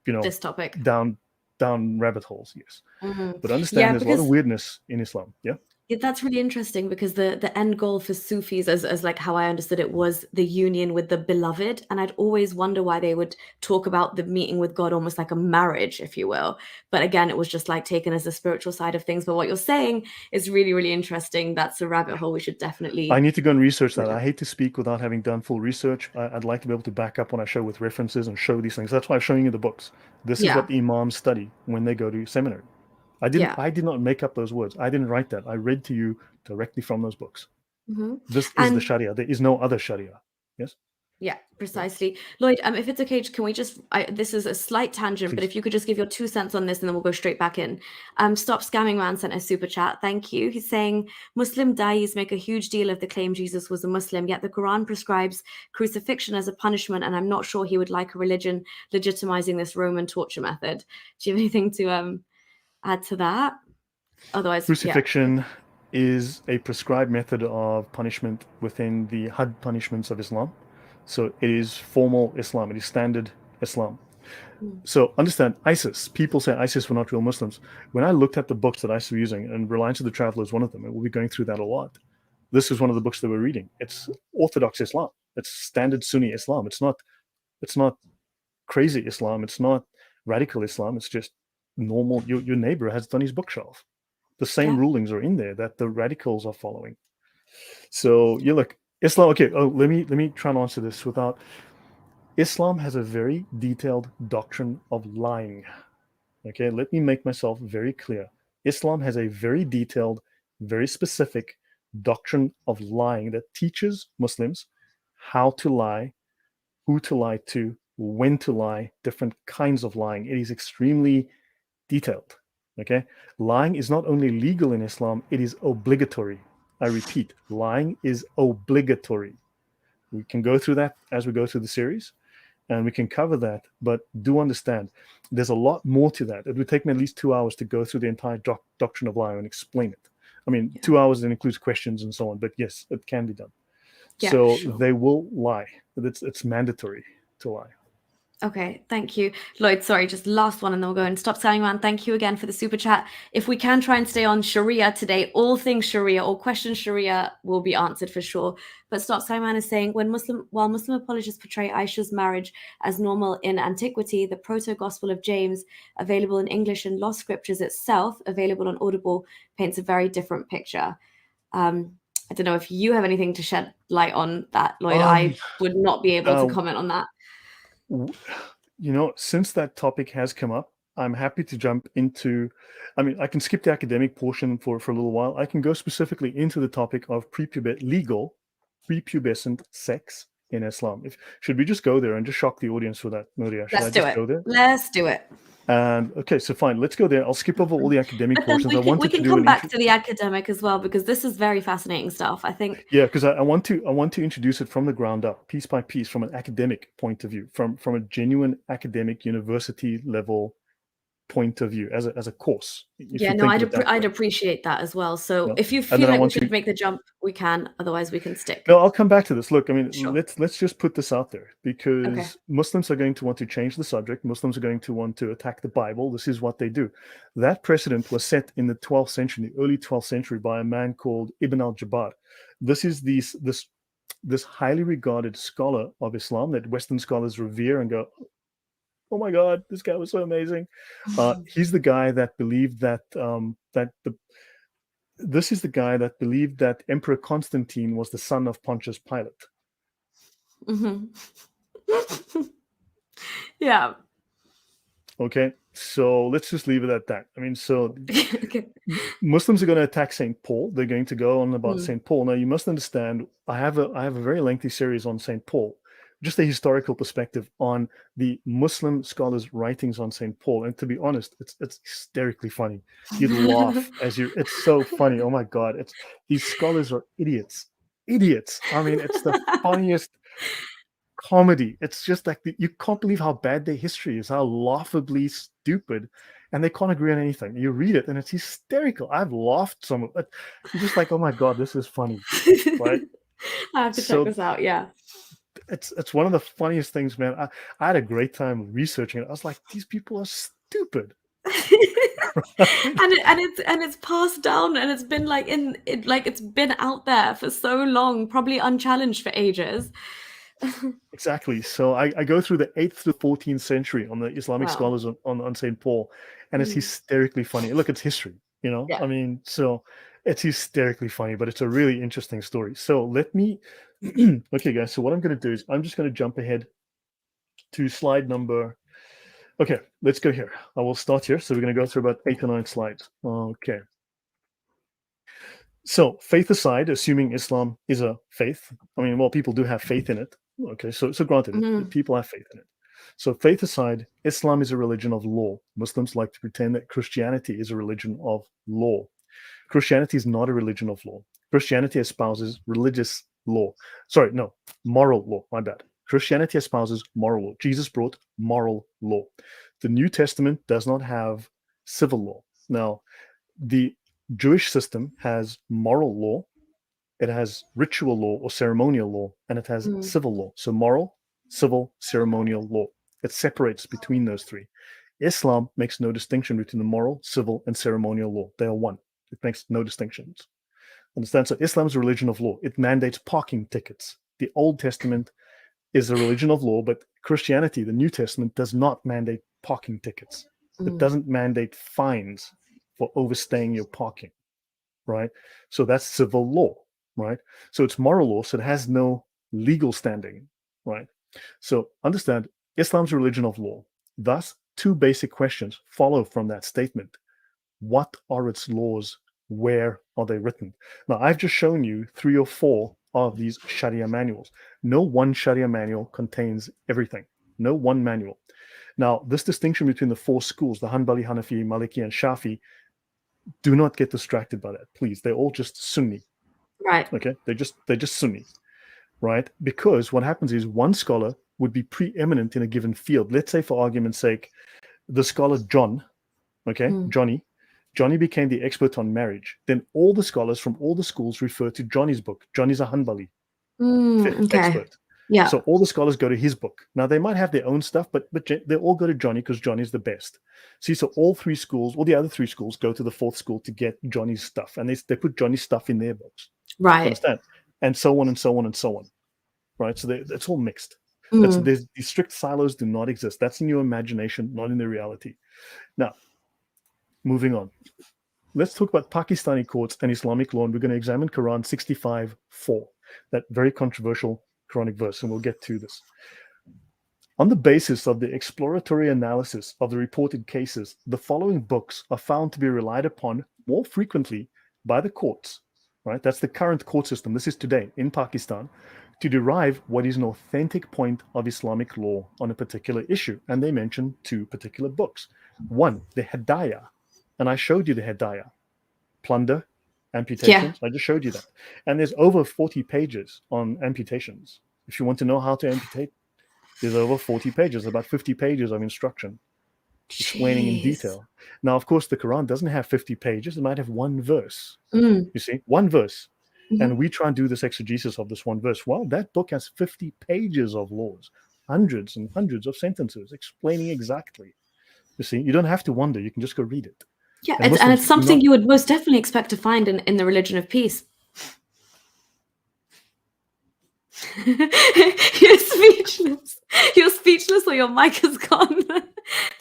you know, This topic. down down rabbit holes. Yes, Mhm. but understand Yeah, there's a lot of because weirdness in Islam. Yeah. yeah, that's really interesting, because the end goal for Sufis, as like how I understood it, was the union with the beloved, and I'd always wonder why they would talk about the meeting with God almost like a marriage, if you will. But again, it was just like taken as the spiritual side of things. But what you're saying is really, really interesting. That's a rabbit hole we should I definitely need to go and research go that. down. I hate to speak without having done full research. I'd like to be able to back up when I show with references and show these things. That's why I'm showing you the books. This is what Yeah, the imams study when they go to seminary. yeah. I did not make up those words. I didn't write that. I read to you directly from those books. Hmm. This is the And Sharia. There is no other Sharia. Yes? yeah, Yeah. precisely. Lloyd, if it's okay, can we just, this is a slight tangent, but Please. if you could just give your 2 cents on this and then we'll go straight back in. Stop Scamming Man sent a super chat. Thank you. He's saying Muslim dais make a huge deal of the claim Jesus was a Muslim, yet the Quran prescribes crucifixion as a punishment, and I'm not sure he would like a religion legitimizing this Roman torture method. Do you have anything to add to that? Otherwise, yeah. Crucifixion is a prescribed method of punishment within the had punishments of Islam. So it is formal Islam. It is standard Islam. Mm. So understand, ISIS, people say ISIS were not real Muslims. When I looked at the books that ISIS were using, and Reliance of the Traveler is one of them, and we'll be going through that a lot. This is one of the books that we're reading. It's Orthodox Islam. It's standard Sunni Islam. It's not crazy Islam. It's not radical Islam. It's just normal. Your neighbor has it on his bookshelf. The same Yeah. rulings are in there that the radicals are following. So you look, Islam. Okay. Oh, let me try and answer this without. Islam has a very detailed doctrine of lying. Okay, let me make myself very clear. Islam has a very detailed, very specific doctrine of lying that teaches Muslims how to lie, who to lie to, when to lie, different kinds of lying. It is extremely detailed. Okay, lying is not only legal in Islam, it is obligatory. I repeat, lying is obligatory. We can go through that as we go through the series and we can cover that. But do understand, there's a lot more to that. It would take me at least 2 hours to go through the entire doctrine of lying and explain it. I mean, Yeah. 2 hours that includes questions and so on. But yes, it can be done. Yeah, So sure. they will lie. It's mandatory to lie. Okay, thank you. Lloyd, sorry, just last one and then we'll go and stop selling man. Thank you again for the super chat. If we can try and stay on Sharia today, all things Sharia, all questions Sharia will be answered for sure. But Stop Selling Man is saying, while Muslim apologists portray Aisha's marriage as normal in antiquity, the proto-gospel of James, available in English and lost scriptures itself, available on Audible, paints a very different picture. I don't know if you have anything to shed light on that, Lloyd. Um, I would not be able to uh, comment on that. since that topic has come up, I'm happy to jump into, I mean, I can skip the academic portion for a little while. I can go specifically into the topic of legal prepubescent sex in Islam. Should we just go there and just shock the audience for that, Nuria? Should I Let's do just it. go there? Let's do it. And okay, so fine, let's go there. I'll skip over all the academic But then portions. I we wanted to can do come an back to the academic as well, because this is very fascinating stuff. I think. yeah, because I want to introduce it from the ground up, piece by piece, from an academic point of view, from a genuine academic university level point of view as a course, if Yeah, you no, think of it that I'd way. appreciate that as well. So Yeah. if you And feel then I like we want should to make the jump, we can. Otherwise, we can stick. no, I'll come back to this. Look, I mean, Sure. let's just put this out there, Okay. because Muslims are going to want to change the subject. Muslims are going to want to attack the Bible. This is what they do. That precedent was set in the 12th century, the early 12th century, by a man called Ibn al-Jabbar. This is this highly regarded scholar of Islam that Western scholars revere and go, oh my God, this guy was so amazing. He's the guy that believed that this is the guy that believed that Emperor Constantine was the son of Pontius Pilate. Mm-hmm. Yeah. Okay, so let's just leave it at that. I mean, so Okay. Muslims are going to attack Saint Paul. They're going to go on about Mm. Saint Paul. Now, you must understand, I have a very lengthy series on Saint Paul, just a historical perspective on the Muslim scholars' writings on Saint Paul. And to be honest, it's hysterically funny. You'd laugh as you. It's so funny. Oh my God! These scholars are idiots. Idiots. I mean, it's the funniest comedy. It's just like you can't believe how bad their history is, how laughably stupid, and they can't agree on anything. You read it and it's hysterical. I've laughed some of it. You're just like, oh my God, this is funny, right? I have to check So this out. Yeah. it's one of the funniest things, man. I had a great time researching it. I was like, these people are stupid. Right? And it's passed down, and it's been like it's been out there for so long, probably unchallenged for ages. Exactly. So I go through the 8th to 14th century on the Islamic Wow. scholars on St. Paul, and it's Mm. hysterically funny. Look, it's history, Yeah. I mean, so it's hysterically funny, but it's a really interesting story. So let me, okay, guys. So what I'm going to do is I'm just going to jump ahead to slide number. Okay, let's go here. I will start here. So we're going to go through about 8 or 9 slides. Okay. So faith aside, assuming Islam is a faith, I mean, well, people do have faith in it. Okay, so granted, Mhm. people have faith in it. So faith aside, Islam is a religion of law. Muslims like to pretend that Christianity is a religion of law. Christianity is not a religion of law. Christianity espouses religious law. Sorry, no, moral law. My bad. Christianity espouses moral law. Jesus brought moral law. The New Testament does not have civil law. Now, the Jewish system has moral law, it has ritual law or ceremonial law, and it has Mm. civil law. So moral, civil, ceremonial law. It separates between those three. Islam makes no distinction between the moral, civil, and ceremonial law. They are one. It makes no distinctions. Understand? So Islam is a religion of law. It mandates parking tickets. The Old Testament is a religion of law, but Christianity, the New Testament, does not mandate parking tickets. It Mm. doesn't mandate fines for overstaying your parking, right? So that's civil law, right? So it's moral law, so it has no legal standing, right? So understand, Islam's a religion of law. Thus, two basic questions follow from that statement. What are its laws? Where are they written? Now, I've just shown you 3 or 4 of these Sharia manuals. No one Sharia manual contains everything. No one manual. Now, this distinction between the 4 schools, the Hanbali, Hanafi, Maliki, and Shafi, do not get distracted by that, please. They're all just Sunni. Right. Okay, they're just Sunni, right? Because what happens is one scholar would be preeminent in a given field. Let's say, for argument's sake, the scholar John, okay, Mm. Johnny became the expert on marriage. Then all the scholars from all the schools refer to Johnny's book. Johnny's a Hanbali Okay. expert. Yeah. So all the scholars go to his book. Now they might have their own stuff, but they all go to Johnny because Johnny's the best. See, so all the other 3 schools go to the 4th school to get Johnny's stuff, and they put Johnny's stuff in their books. Right. Understand? And so on and so on and so on. Right? So it's all mixed. Mm. These strict silos do not exist. That's in your imagination, not in the reality. Now, moving on. Let's talk about Pakistani courts and Islamic law, and we're going to examine Quran 65:4, that very controversial Quranic verse, and we'll get to this. On the basis of the exploratory analysis of the reported cases, the following books are found to be relied upon more frequently by the courts, right? That's the current court system. This is today in Pakistan, to derive what is an authentic point of Islamic law on a particular issue. And they mention two particular books. One, the Hidayah. And I showed you the Hidayah. Plunder, Yeah. amputations. I just showed you that. And there's over 40 pages on amputations. If you want to know how to amputate, there's over 40 pages, about 50 pages of instruction explaining in Jeez. detail. Now, of course, the Quran doesn't have 50 pages. It might have one verse. Mm. You see, one verse. Mhm. And we try and do this exegesis of this one verse. Well, that book has 50 pages of laws, hundreds and hundreds of sentences explaining exactly. You see, you don't have to wonder. You can just go read it. Yeah, And and Muslims it's do something not. you would most definitely expect to find in the religion of peace. You're speechless. You're speechless, or your mic is gone.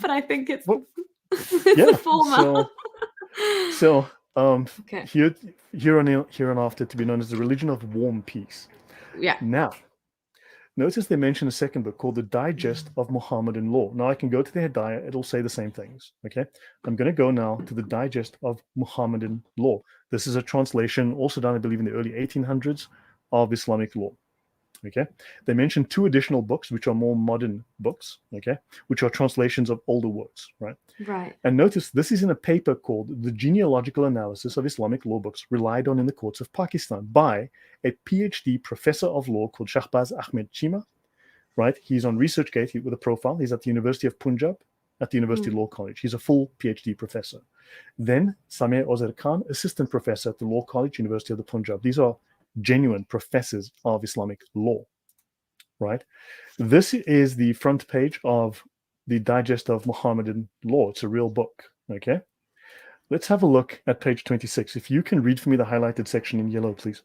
But I think it's Well, it's the yeah. former. So Okay. here on after to be known as the religion of warm peace. Yeah. Now, notice they mention a second book called the Digest of Muhammadan Law. Now I can go to the Hidayah, it'll say the same things. Okay. I'm going to go now to the Digest of Muhammadan Law. This is a translation, also done, I believe, in the early 1800s of Islamic law. Okay. They mention two additional books, which are more modern books, okay, which are translations of older words, right? Right. And notice this is in a paper called The Genealogical Analysis of Islamic Law Books Relied on in the Courts of Pakistan by a PhD professor of law called Shahbaz Ahmed Chima, right? He's on ResearchGate with a profile. He's at the University of Punjab, at the University Law College. He's a full PhD professor. Then Samir Ozer Khan, assistant professor at the Law College, University of the Punjab. These are genuine professors of Islamic law, right? This is the front page of the Digest of Muhammadan Law. It's a real book, okay? Let's have a look at page 26. If you can read for me the highlighted section in yellow, please.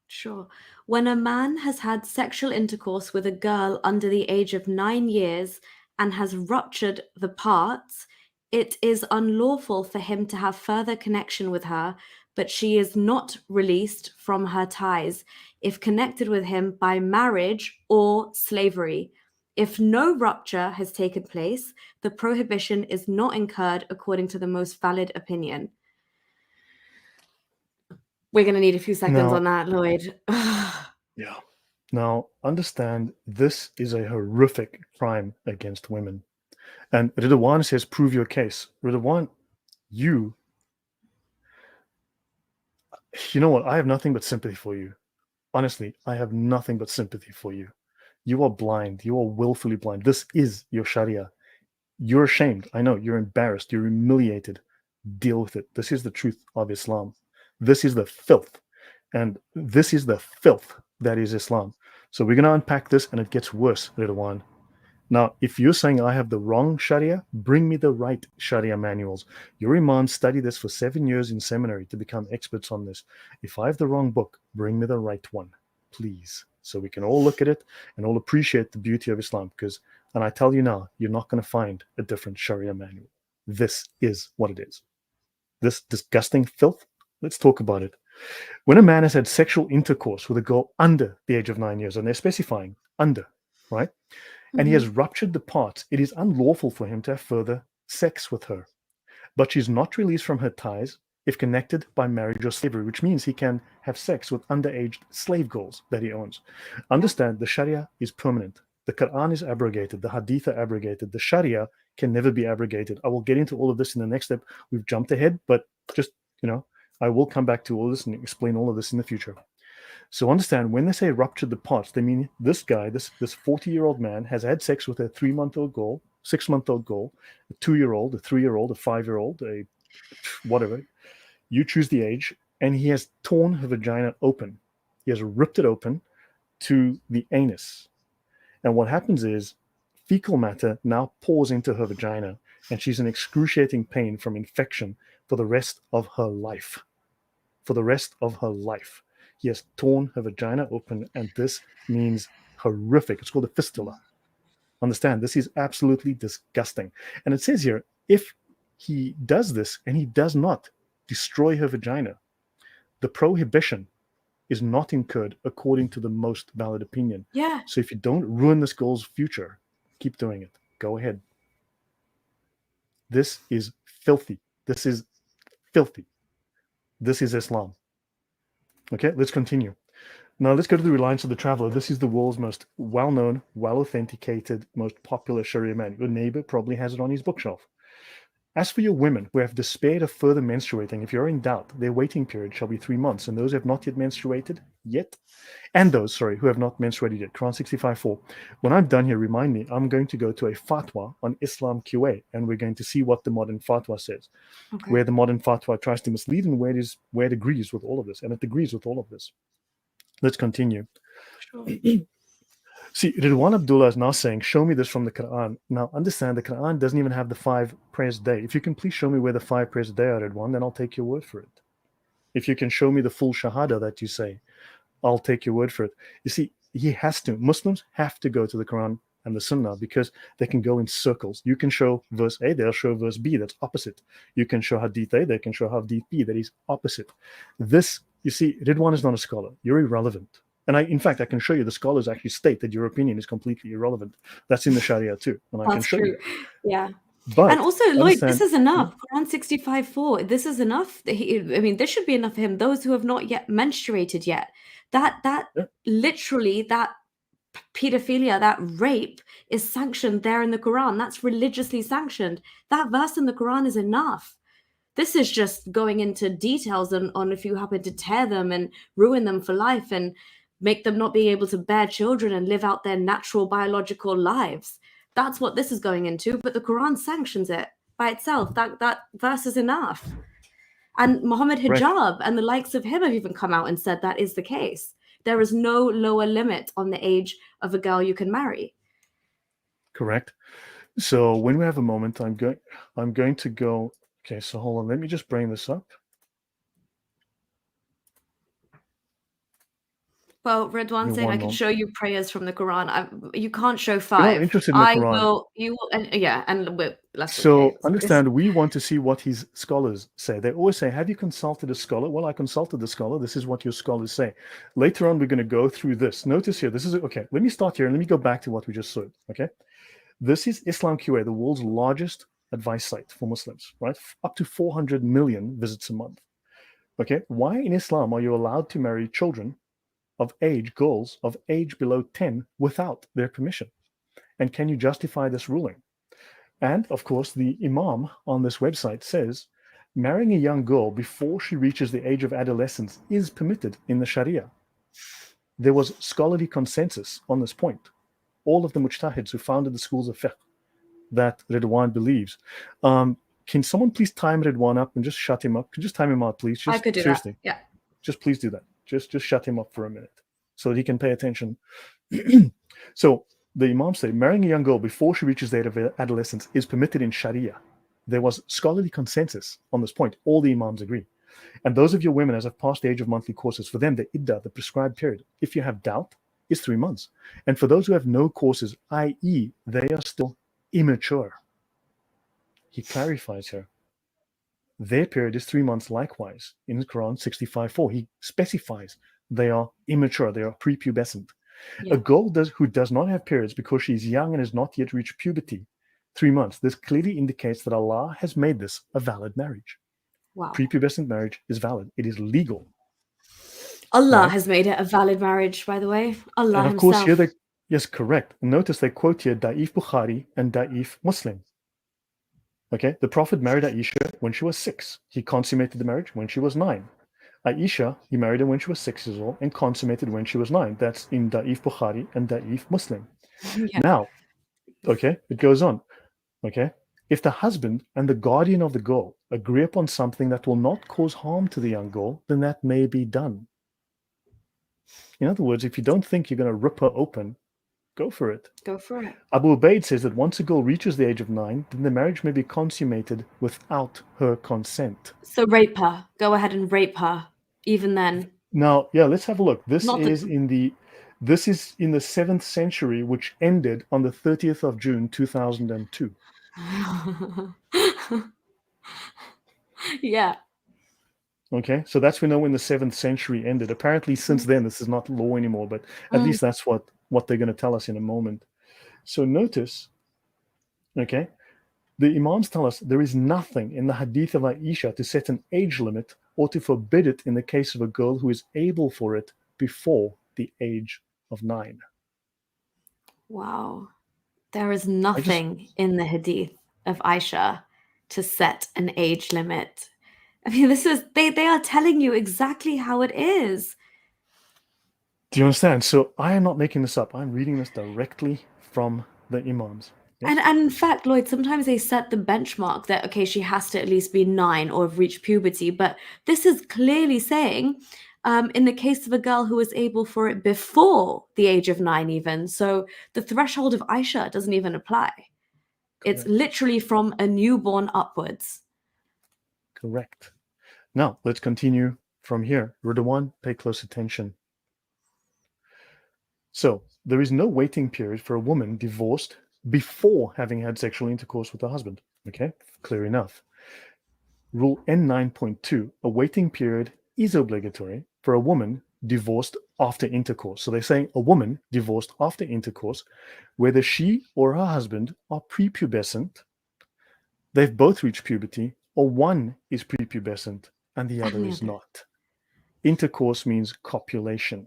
Sure. When a man has had sexual intercourse with a girl under the age of 9 years and has ruptured the parts, it is unlawful for him to have further connection with her, but she is not released from her ties if connected with him by marriage or slavery. If no rupture has taken place, the prohibition is not incurred according to the most valid opinion. We're going to need a few seconds on Now, that, Lloyd. yeah. Now, understand this is a horrific crime against women. And Ridwan says, prove your case. Ridwan, you know what? I have nothing but sympathy for you. Honestly, I have nothing but sympathy for you. You are blind. You are willfully blind. This is your Sharia. You're ashamed. I know. You're embarrassed. You're humiliated. Deal with it. This is the truth of Islam. This is the filth. And this is the filth that is Islam. So we're going to unpack this, and it gets worse, Ridwan. Now, if you're saying I have the wrong Sharia, bring me the right Sharia manuals. Your imams study this for 7 years in seminary to become experts on this. If I have the wrong book, bring me the right one, please, so we can all look at it and all appreciate the beauty of Islam. Because, and I tell you now, you're not going to find a different Sharia manual. This is what it is. This disgusting filth. Let's talk about it. When a man has had sexual intercourse with a girl under the age of 9 years, and they're specifying under, right? And he has Mhm. ruptured the parts, it is unlawful for him to have further sex with her. But she's not released from her ties if connected by marriage or slavery, which means he can have sex with underage slave girls that he owns. Yeah. Understand, the Sharia is permanent. The Quran is abrogated. The Hadith are abrogated. The Sharia can never be abrogated. I will get into all of this in the next step. We've jumped ahead, but just, I will come back to all this and explain all of this in the future. So understand, when they say ruptured the parts, they mean this guy, this 40-year-old man, has had sex with a 3-month-old girl, 6-month-old girl, a 2-year-old, a 3-year-old, a 5-year-old, a whatever. You choose the age, and he has torn her vagina open. He has ripped it open to the anus. And what happens is fecal matter now pours into her vagina, and she's in excruciating pain from infection for the rest of her life. For the rest of her life. He has torn her vagina open, and this means horrific. It's called a fistula. Understand, this is absolutely disgusting. And it says here, if he does this and he does not destroy her vagina, the prohibition is not incurred according to the most valid opinion. Yeah. So if you don't ruin this girl's future, keep doing it. Go ahead. This is filthy. This is filthy. This is Islam. Okay, let's continue. Now let's go to the Reliance of the Traveler. This is the world's most well-known, well-authenticated, most popular Sharia man. Your neighbor probably has it on his bookshelf. As for your women who have despaired of further menstruating, if you're in doubt, their waiting period shall be 3 months, and those who have not yet menstruated yet, and those, sorry, who have not menstruated yet. Quran 65:4. When I'm done here, remind me, I'm going to go to a fatwa on Islam QA, and we're going to see what the modern fatwa says, where the modern fatwa tries to mislead and where it agrees with all of this, and it agrees with all of this. Let's continue. Sure. See, Ridwan Abdullah is now saying, show me this from the Quran. Now, understand the Quran doesn't even have the 5 prayers a day. If you can please show me where the 5 prayers a day are, Ridwan, then I'll take your word for it. If you can show me the full Shahada that you say, I'll take your word for it. You see, Muslims have to go to the Quran and the Sunnah because they can go in circles. You can show verse A, they'll show verse B, that's opposite. You can show Hadith A, they can show Hadith B, that is opposite. This, you see, Ridwan is not a scholar. You're irrelevant. And in fact, I can show you the scholars actually state that your opinion is completely irrelevant. That's in the Sharia too. And I can show you. Yeah. But and also, Lloyd, this is enough. Quran 65:4. This is enough. This should be enough for him. Those who have not yet menstruated yet. Literally, that pedophilia, that rape is sanctioned there in the Quran. That's religiously sanctioned. That verse in the Quran is enough. This is just going into details on if you happen to tear them and ruin them for life and make them not be able to bear children and live out their natural biological lives. That's what this is going into, but the Quran sanctions it by itself. That verse is enough. And Muhammad Hijab and the likes of him have even come out and said that is the case. There is no lower limit on the age of a girl you can marry. Correct. So when we have a moment, I'm going to go. Okay, so hold on. Let me just bring this up. Well, Ridwan saying I can show you prayers from the Quran. You can't show 5. You're not interested in the Quran. You will, and yeah, and let's. So understand, we want to see what his scholars say. They always say, "Have you consulted a scholar?" Well, I consulted the scholar. This is what your scholars say. Later on, we're going to go through this. Notice here, this is okay. Let me start here and let me go back to what we just saw. Okay, this is Islam QA, the world's largest advice site for Muslims. Right, up to 400 million visits a month. Okay, why in Islam are you allowed to marry children of age, girls of age below 10 without their permission? And can you justify this ruling? And of course, the Imam on this website says, marrying a young girl before she reaches the age of adolescence is permitted in the Sharia. There was scholarly consensus on this point. All of the mujtahids who founded the schools of fiqh that Ridwan believes. Can someone please time Ridwan up and just shut him up? Could you just time him out, please? Just, I could do seriously. that. Yeah. Just please do that. Just shut him up for a minute so that he can pay attention. So the Imam said, marrying a young girl before she reaches the age of adolescence is permitted in Sharia. There was scholarly consensus on this point. All the Imams agree. And those of your women as have passed the age of monthly courses, for them, the iddah, the prescribed period, if you have doubt, is 3 months. And for those who have no courses, i.e., they are still immature, he clarifies here, their period is 3 months likewise. In Quran 65:4, he specifies they are immature, they are prepubescent. Yeah. A girl who does not have periods because she's young and has not yet reached puberty, 3 months, this clearly indicates that Allah has made this a valid marriage. Wow. Prepubescent marriage is valid. It is legal. Allah has made it a valid marriage, by the way. Allah and of himself. Course, here yes, correct. Notice they quote here Da'if Bukhari and Da'if Muslim. Okay, the Prophet married Aisha when she was 6. He consummated the marriage when she was 9. Aisha, he married her when she was 6 years old and consummated when she was 9. That's in Da'if Bukhari and Da'if Muslim. Yeah. Now, okay, it goes on. Okay, if the husband and the guardian of the girl agree upon something that will not cause harm to the young girl, then that may be done. In other words, if you don't think you're going to rip her open, go for it. Go for it. Abu Ubaid says that once a girl reaches the age of 9, then the marriage may be consummated without her consent. So rape her. Go ahead and rape her. Even then. Now, yeah, let's have a look. This is in the 7th century, which ended on the 30th of June, 2002. Yeah. Okay, so that's when the 7th century ended. Apparently, since then, this is not law anymore, but at least that's what they're going to tell us in a moment. So notice, okay, the Imams tell us there is nothing in the hadith of Aisha to set an age limit or to forbid it in the case of a girl who is able for it before the age of 9. Wow. There is I just, nothing in the hadith of Aisha to set an age limit. I mean, this is they are telling you exactly how it is. do you understand? So I am not making this up. I'm reading this directly from the Imams. Yes? And in fact, Lloyd, sometimes they set the benchmark that okay, she has to at least be 9 or have reached puberty. But this is clearly saying, in the case of a girl who was able for it before the age of 9, even so, the threshold of Aisha doesn't even apply. It's Correct. literally from a newborn upwards. Correct. Now, let's continue from here. Ridwan, pay close attention. So, there is no waiting period for a woman divorced before having had sexual intercourse with her husband. Okay, clear enough. Rule N9.2, a waiting period is obligatory for a woman divorced after intercourse. So they're saying a woman divorced after intercourse, whether she or her husband are prepubescent, they've both reached puberty, or one is prepubescent and the And other the is other. not. Intercourse means copulation.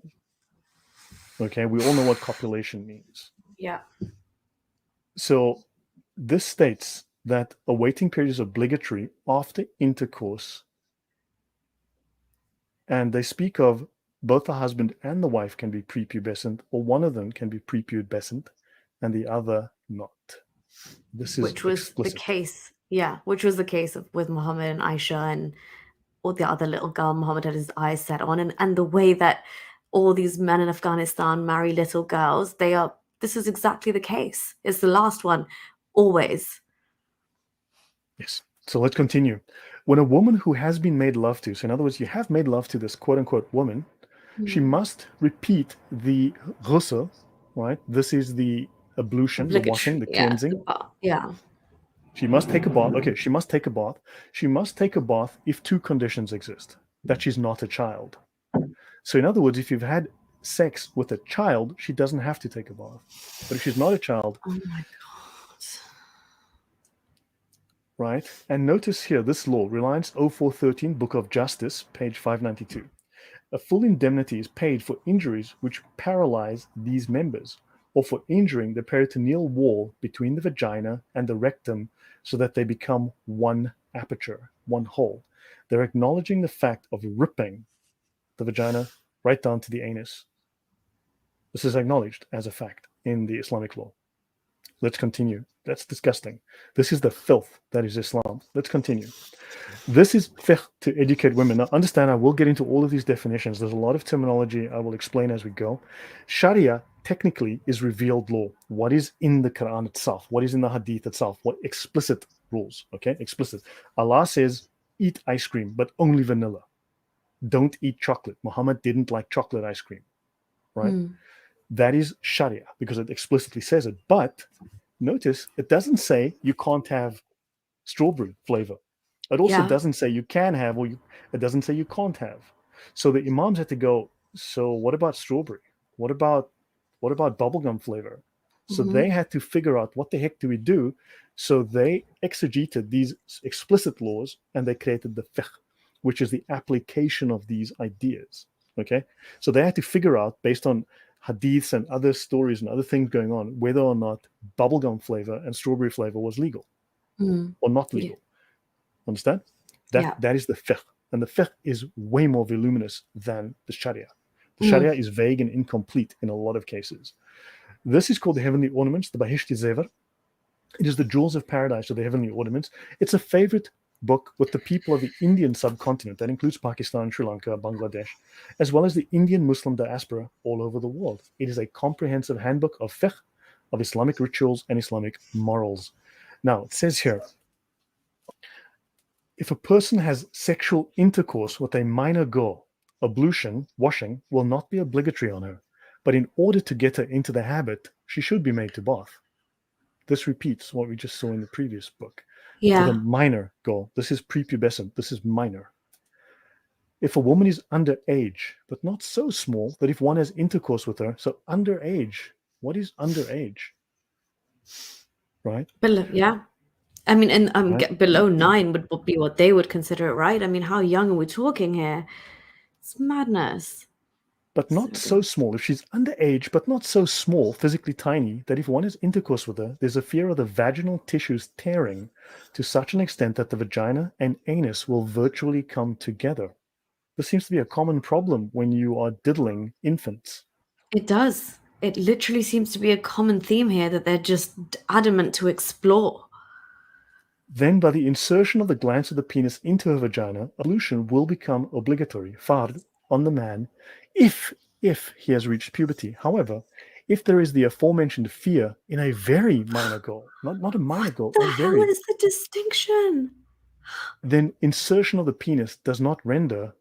Okay, we all know what copulation means. Yeah. So this states that a waiting period is obligatory after intercourse, and they speak of both the husband and the wife can be prepubescent, or one of them can be prepubescent and the other not. This is Which was the explicit. case. Yeah, which was the case with Muhammad and Aisha and all the other little girl Muhammad had his eyes set on, and the way that all these men in Afghanistan marry little girls, they are. This is exactly the case. It's the last one, always. Yes. So let's continue. When a woman who has been made love to, so in other words, you have made love to this quote unquote woman, she Mm. must repeat the ghusl, right? This is the ablution, the washing, Obligatory. the Yeah. cleansing. Yeah. She must take a bath. Okay, she must take a bath. She must take a bath if two conditions exist: that she's not a child. So, in other words, if you've had sex with a child, she doesn't have to take a bath. But if she's not a child, Oh my god. right? And notice here, this law, Reliance 0413, Book of Justice, page 592. A full indemnity is paid for injuries which paralyze these members, or for injuring the peritoneal wall between the vagina and the rectum so that they become one aperture, one hole. They're acknowledging the fact of ripping the vagina right down to the anus. This is acknowledged as a fact in the Islamic law. Let's continue. That's disgusting. This is the filth that is Islam. Let's continue. This is fiqh to educate women. Now, understand, I will get into all of these definitions. There's a lot of terminology I will explain as we go. Sharia technically is revealed law. What is in the Quran itself? What is in the Hadith itself? What explicit rules? Okay, explicit. Allah says, eat ice cream, but only vanilla. Don't eat chocolate. Muhammad didn't like chocolate ice cream, right? Mm. That is Sharia because it explicitly says it. But notice it doesn't say you can't have strawberry flavor. It also Yeah. doesn't say you can have, or it doesn't say you can't have. So the imams had to go, so what about strawberry? What about bubblegum flavor? So Hmm. they had to figure out what the heck do we do? So they exegeted these explicit laws and they created the fiqh, which is the application of these ideas. Okay. So they had to figure out, based on hadiths and other stories and other things going on, whether or not bubblegum flavor and strawberry flavor was legal Mm. or not Yeah. legal. Understand? That Yeah. that is the fiqh. And the fiqh is way more voluminous than the Sharia. The Mm. Sharia is vague and incomplete in a lot of cases. This is called the heavenly ornaments, the Bahishti Zever. It is the jewels of paradise or the heavenly ornaments. It's a favorite book with the people of the Indian subcontinent. That includes Pakistan, Sri Lanka, Bangladesh, as well as the Indian Muslim diaspora all over the world. It is a comprehensive handbook of fiqh, of Islamic rituals and Islamic morals. Now, it says here, if a person has sexual intercourse with a minor girl, ablution, washing, will not be obligatory on her. But in order to get her into the habit, she should be made to bath. This repeats what we just saw in the previous book. For the Yeah. minor girl, this is prepubescent, this is minor. If a woman is underage, but not so small that if one has intercourse with her, so underage, what is underage? right? Yeah. I mean, and Right? below 9 would be what they would consider it, right? I mean, how young are we talking here? It's madness. But So not so good. small. If she's underage, but not so small, physically tiny, that if one has intercourse with her, there's a fear of the vaginal tissues tearing to such an extent that the vagina and anus will virtually come together. This seems to be a common problem when you are diddling infants. It does. It literally seems to be a common theme here that they're just adamant to explore. Then, by the insertion of the glands of the penis into her vagina, ablution will become obligatory, fard, on the man, if he has reached puberty. However, if there is the aforementioned fear in a very minor goal, not a minor What goal, the a hell very, is the distinction? then insertion of the penis does not render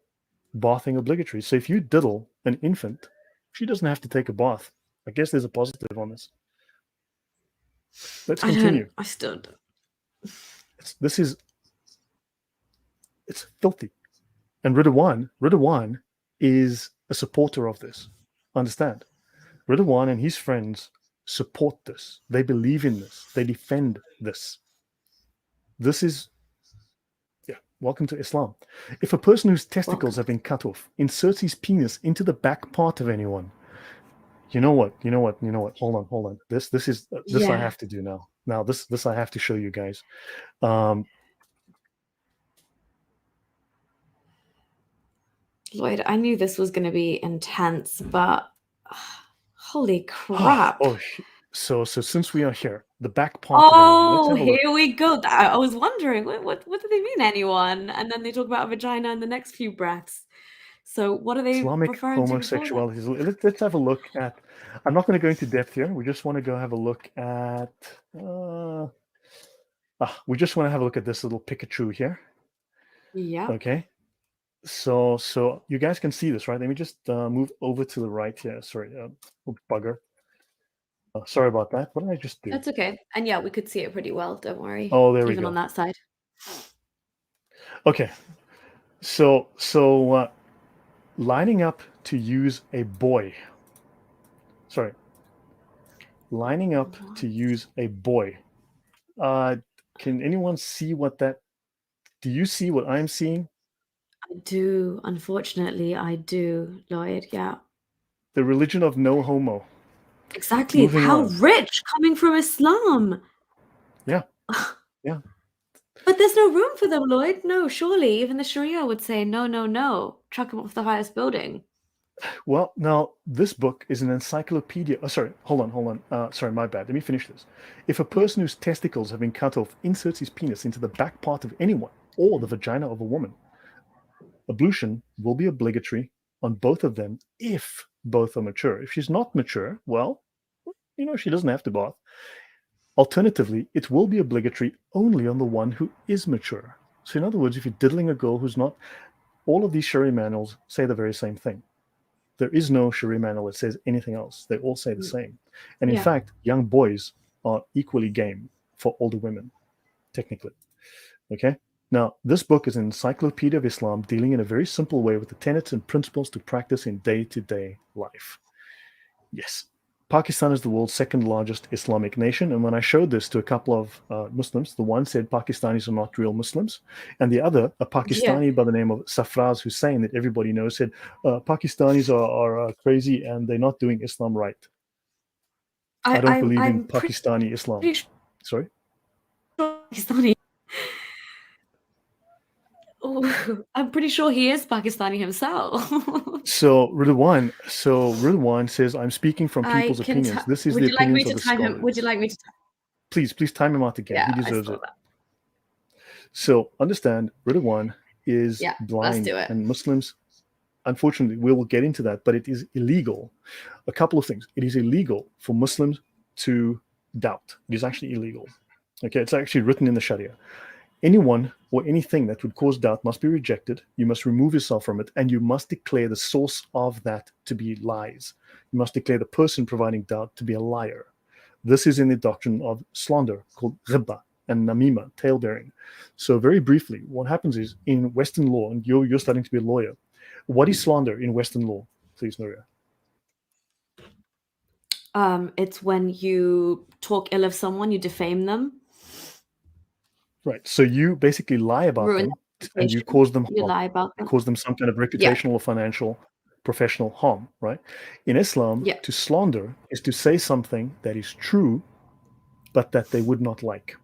bathing obligatory. So if you diddle an infant, she doesn't have to take a bath. I guess there's a positive on this. Let's continue. I still don't. This is, it's filthy. And Ridwan is a supporter of this. Understand? Ridwan and his friends support this. They believe in this. They defend this. This is, yeah, welcome to Islam. If a person whose testicles Welcome. have been cut off inserts his penis into the back part of anyone, you know what? Hold on. This I Yeah. have to do now. Now this I have to show you guys. Um, Lloyd, I knew this was going to be intense, but holy oh, crap. oh, so since we are here, the back part of anyone. Let's Oh, have a look. here we go. I was wondering, what do they mean, anyone? And then they talk about a vagina in the next few breaths. So what are they Islamic referring to before that? homosexuality. Let's have a look at. I'm not going to go into depth here. We just want to go have a look at. We just want to have a look at this little Pikachu here. Yeah. Okay. So you guys can see this, right? Let me just move over to the right here. Sorry, oh, bugger. Sorry about that. What did I just do? That's okay. And yeah, we could see it pretty well. Don't worry. Oh, there we Even on go. that side. Okay. So lining up to use a boy. Sorry. Lining up to use a boy. Can anyone see what that? Do you see what I'm seeing? I do. Unfortunately, I do, Lloyd. Yeah. The religion of no homo. Exactly. Moving How on. rich coming from Islam. Yeah, yeah. But there's no room for them, Lloyd. No, surely. Even the Sharia would say, no, no, no. Chuck them off the highest building. Well, now this book is an encyclopedia. Oh, sorry, hold on. Sorry, my bad. Let me finish this. If a Yeah. person whose testicles have been cut off inserts his penis into the back part of anyone or the vagina of a woman, ablution will be obligatory on both of them if both are mature. If she's not mature, well, she doesn't have to bath. Alternatively, it will be obligatory only on the one who is mature. So, in other words, if you're diddling a girl who's not, all of these Sharia manuals say the very same thing. There is no Sharia manual that says anything else. They all say the same. And in Yeah. fact, young boys are equally game for older women, technically. Okay? Now, this book is an encyclopedia of Islam dealing in a very simple way with the tenets and principles to practice in day to day life. Yes, Pakistan is the world's second largest Islamic nation. And when I showed this to a couple of Muslims, the one said Pakistanis are not real Muslims. And the other, a Yeah. Pakistani by the name of Safraz Hussain, that everybody knows, said Pakistanis are crazy and they're not doing Islam right. I don't believe in I'm Pakistani Islam. pretty Sorry? sure Pakistani. Oh, I'm pretty sure he is Pakistani himself. So Ridwan says, I'm speaking from I people's can. opinions. This is Would the you like me opinions of to the time him? Would you scholars. like me to? Please time him out again. He Yeah, I deserves saw it. that. So understand, Ridwan is Yeah, let's blind, do it. and Muslims, unfortunately, we will get into that, but it is illegal. A couple of things. It is illegal for Muslims to doubt. It is actually illegal. Okay, it's actually written in the Sharia. Anyone or anything that would cause doubt must be rejected. You must remove yourself from it, and you must declare the source of that to be lies. You must declare the person providing doubt to be a liar. This is in the doctrine of slander called ghibba and namima, talebearing. So very briefly, what happens is in Western law, and you're starting to be a lawyer, what is slander in Western law, please, Nuria? It's when you talk ill of someone, you defame them, Right. So you basically lie about ruin them their and you reputation. cause them You harm. lie about You them. cause them some kind of Yeah, reputational or financial, professional harm, right? In Islam, yeah. to slander is to say something that is true, but that they would not like.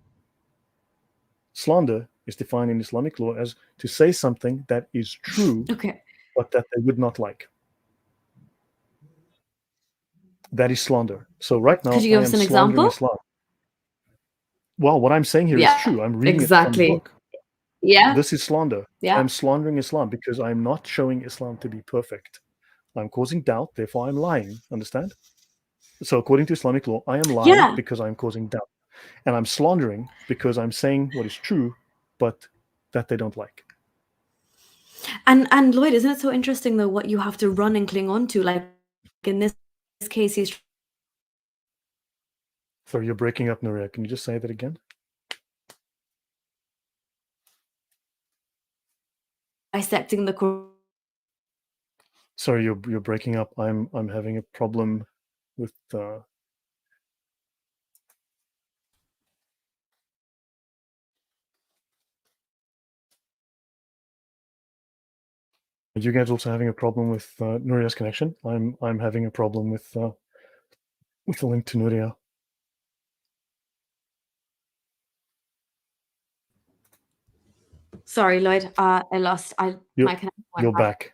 Slander is defined in Islamic law as to say something that is true, Okay. but that they would not like. That is slander. So right Could now, you I give us am an slandering example? Islam. Well, what I'm saying here is Yeah, true. I'm reading it from the exactly. book. Yeah, This is slander. yeah. I'm slandering Islam because I'm not showing Islam to be perfect. I'm causing doubt, therefore I'm lying. Understand? So according to Islamic law, I am lying Yeah. because I'm causing doubt. And I'm slandering because I'm saying what is true, but that they don't like. And Lloyd, isn't it so interesting though what you have to run and cling on to? Like in this case, he's So you're breaking up, Nuria. Can you just say that again? dissecting the Sorry, you're breaking up. I'm having a problem with you guys also having a problem with Nuria's connection? I'm having a problem with the link to Nuria. Sorry, Lloyd. I lost. You're My connection you're went bad. back.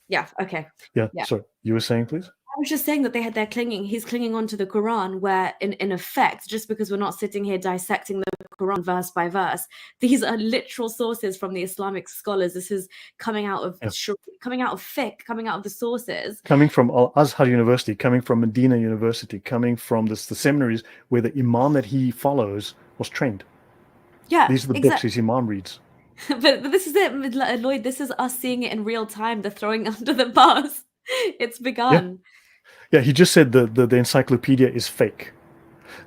Yeah. Okay. Yeah. Yeah. Sorry, you were saying, please. I was just saying that they're clinging. He's clinging on to the Quran, where in effect, just because we're not sitting here dissecting the Quran verse by verse, these are literal sources from the Islamic scholars. This is coming out of Yeah. coming out of fiqh, coming out of the sources. Coming from Al Azhar University, coming from Medina University, coming from the seminaries where the imam that he follows was trained. Yeah, These are the books exactly. his imam reads. But this is it, Lloyd. This is us seeing it in real time. The throwing under the bus. It's Yeah. begun. Yeah. He just said the encyclopedia is fake.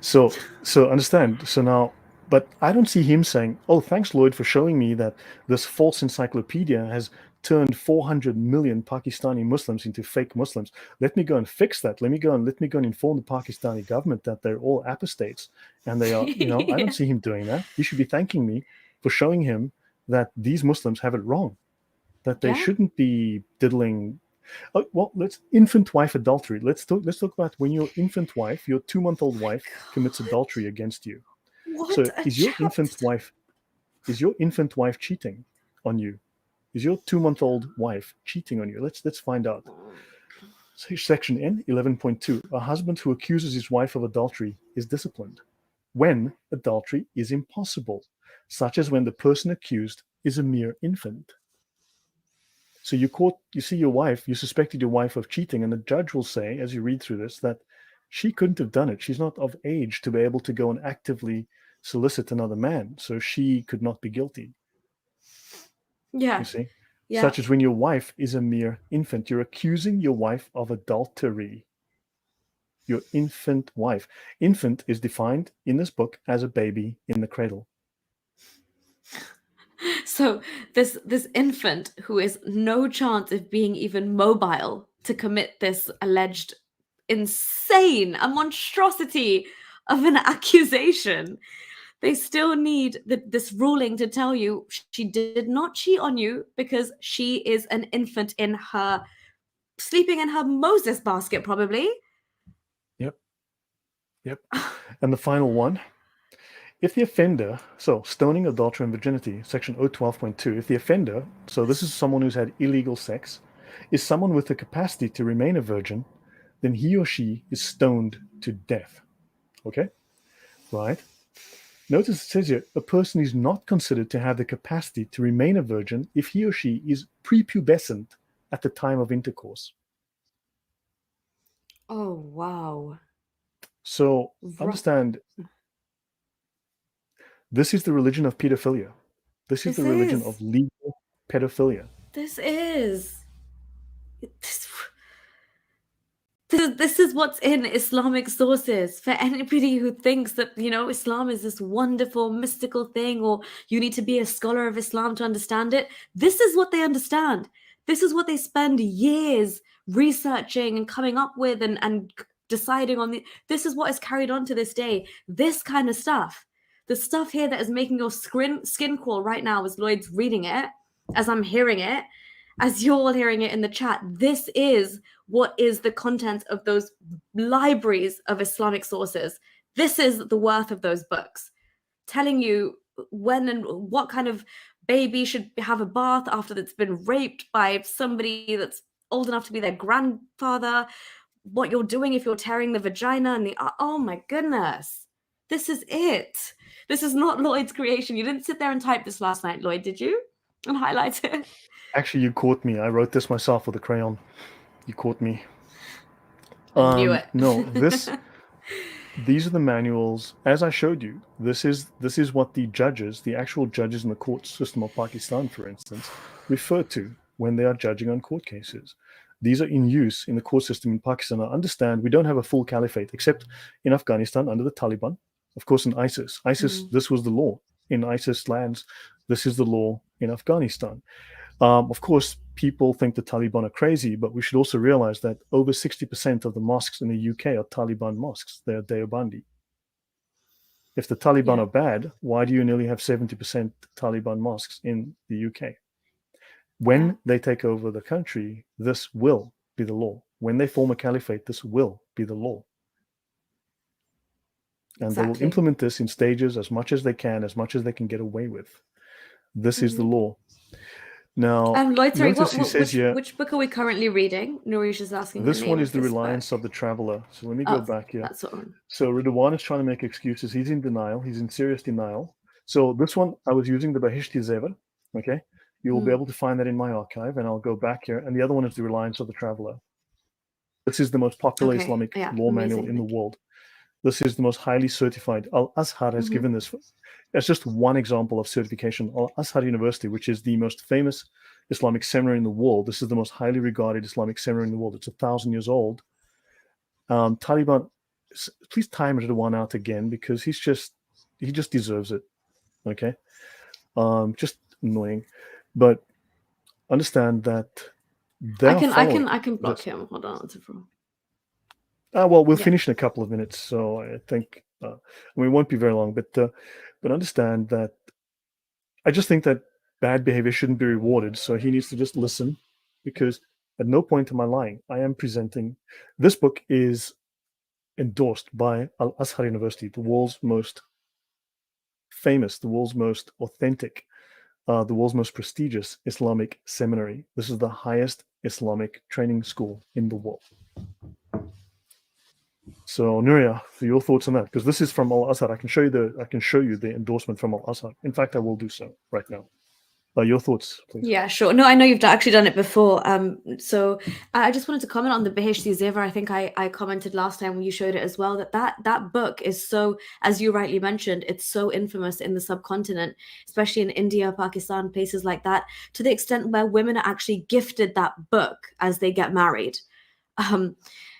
So understand. So now, but I don't see him saying, "Oh, thanks, Lloyd, for showing me that this false encyclopedia has turned 400 million Pakistani Muslims into fake Muslims. Let me go and fix that. Let me go and inform the Pakistani government that they're all apostates and they are. I don't see him doing that. He should be thanking me for showing him that these Muslims have it wrong. That they Yeah. shouldn't be diddling. Oh, well, let's infant wife adultery. Let's talk about when your infant wife, your 2-month-old wife, commits God, adultery against you. what So a chapter. is your infant wife cheating on you? Is your 2-month-old wife cheating on you? Let's find out. So section N 11.2: a husband who accuses his wife of adultery is disciplined when adultery is impossible, such as when the person accused is a mere infant. So you see your wife, you suspected your wife of cheating, and the judge will say, as you read through this, that she couldn't have done it. She's not of age to be able to go and actively solicit another man, so she could not be guilty. You Yeah. see, Yeah. such as when your wife is a mere infant, you're accusing your wife of adultery. Your infant wife. Infant is defined in this book as a baby in the cradle. So this infant who is no chance of being even mobile to commit this alleged insane, a monstrosity of an accusation, they still need this ruling to tell you she did not cheat on you because she is an infant in her sleeping in her Moses basket, probably. Yep, yep. And the final one: if the offender, so stoning, adultery, and virginity, section 012.2, if the offender, so this is someone who's had illegal sex, is someone with the capacity to remain a virgin, then he or she is stoned to death. Okay? Right? Notice it says here, a person is not considered to have the capacity to remain a virgin if he or she is prepubescent at the time of intercourse. Oh, wow. So Right. understand, this is the religion of pedophilia. This is the This religion is. of legal pedophilia. This is. This, this is what's in Islamic sources. For anybody who thinks that, Islam is this wonderful, mystical thing, or you need to be a scholar of Islam to understand it, this is what they understand. This is what they spend years researching and coming up with and deciding on this is what is carried on to this day. This kind of stuff, the stuff here that is making your skin crawl right now as Lloyd's reading it, as I'm hearing it, as you're all hearing it in the chat. This is what is the content of those libraries of Islamic sources. This is the worth of those books, telling you when and what kind of baby should have a bath after it's been raped by somebody that's old enough to be their grandfather, what you're doing if you're tearing the vagina and the oh my goodness, this is it. This is not Lloyd's creation. You didn't sit there and type this last night, Lloyd, did you? And highlight it? Actually, you caught me. I wrote this myself with a crayon. You caught me. I knew it. No, these are the manuals. As I showed you, this is what the judges, the actual judges in the court system of Pakistan, for instance, refer to when they are judging on court cases. These are in use in the court system in Pakistan. I understand we don't have a full caliphate, except in Afghanistan under the Taliban. Of course, in ISIS. This was the law. In ISIS lands, this is the law in Afghanistan. Of course, people think the Taliban are crazy, but we should also realize that over 60% of the mosques in the UK are Taliban mosques. They're Deobandi. If the Taliban are bad, why do you nearly have 70% Taliban mosques in the UK? When they take over the country, this will be the law. When they form a caliphate, this will be the law. And they will implement this in stages as much as they can get away with. This is the law. Now, Lloyd, sorry, which book are we currently reading? Nourish is asking. This one is The Reliance of the Traveler. So let me go back here. That's one. So Ridwan is trying to make excuses. He's in denial. He's in serious denial. So this one, I was using the Bahishti Zever. Okay. You will be able to find that in my archive, and I'll go back here. And the other one is The Reliance of the Traveler. This is the most popular Islamic law manual in the world. This is the most highly certified. Al-Azhar has given this. That's just one example of certification. Al-Azhar University, which is the most famous Islamic seminary in the world. This is the most highly regarded Islamic seminary in the world. It's 1,000 years old. Taliban, please time Ridwan out again, because he just deserves it. Okay. Just annoying. But understand that I can block him. Hold on. Well, we'll finish in a couple of minutes, so I think it won't be very long. But understand that I just think that bad behavior shouldn't be rewarded. So he needs to just listen, because at no point am I lying. I am presenting. This book is endorsed by Al-Azhar University, the world's most famous, the world's most authentic, the world's most prestigious Islamic seminary. This is the highest Islamic training school in the world. So Nuria, your thoughts on that? Because this is from Al-Azhar. I can show you the endorsement from Al-Azhar. In fact, I will do so right now. Your thoughts, please. Yeah, sure. No, I know you've actually done it before. So I just wanted to comment on the Beheshti Zever. I think I commented last time when you showed it as well, that book is so, as you rightly mentioned, it's so infamous in the subcontinent, especially in India, Pakistan, places like that, to the extent where women are actually gifted that book as they get married.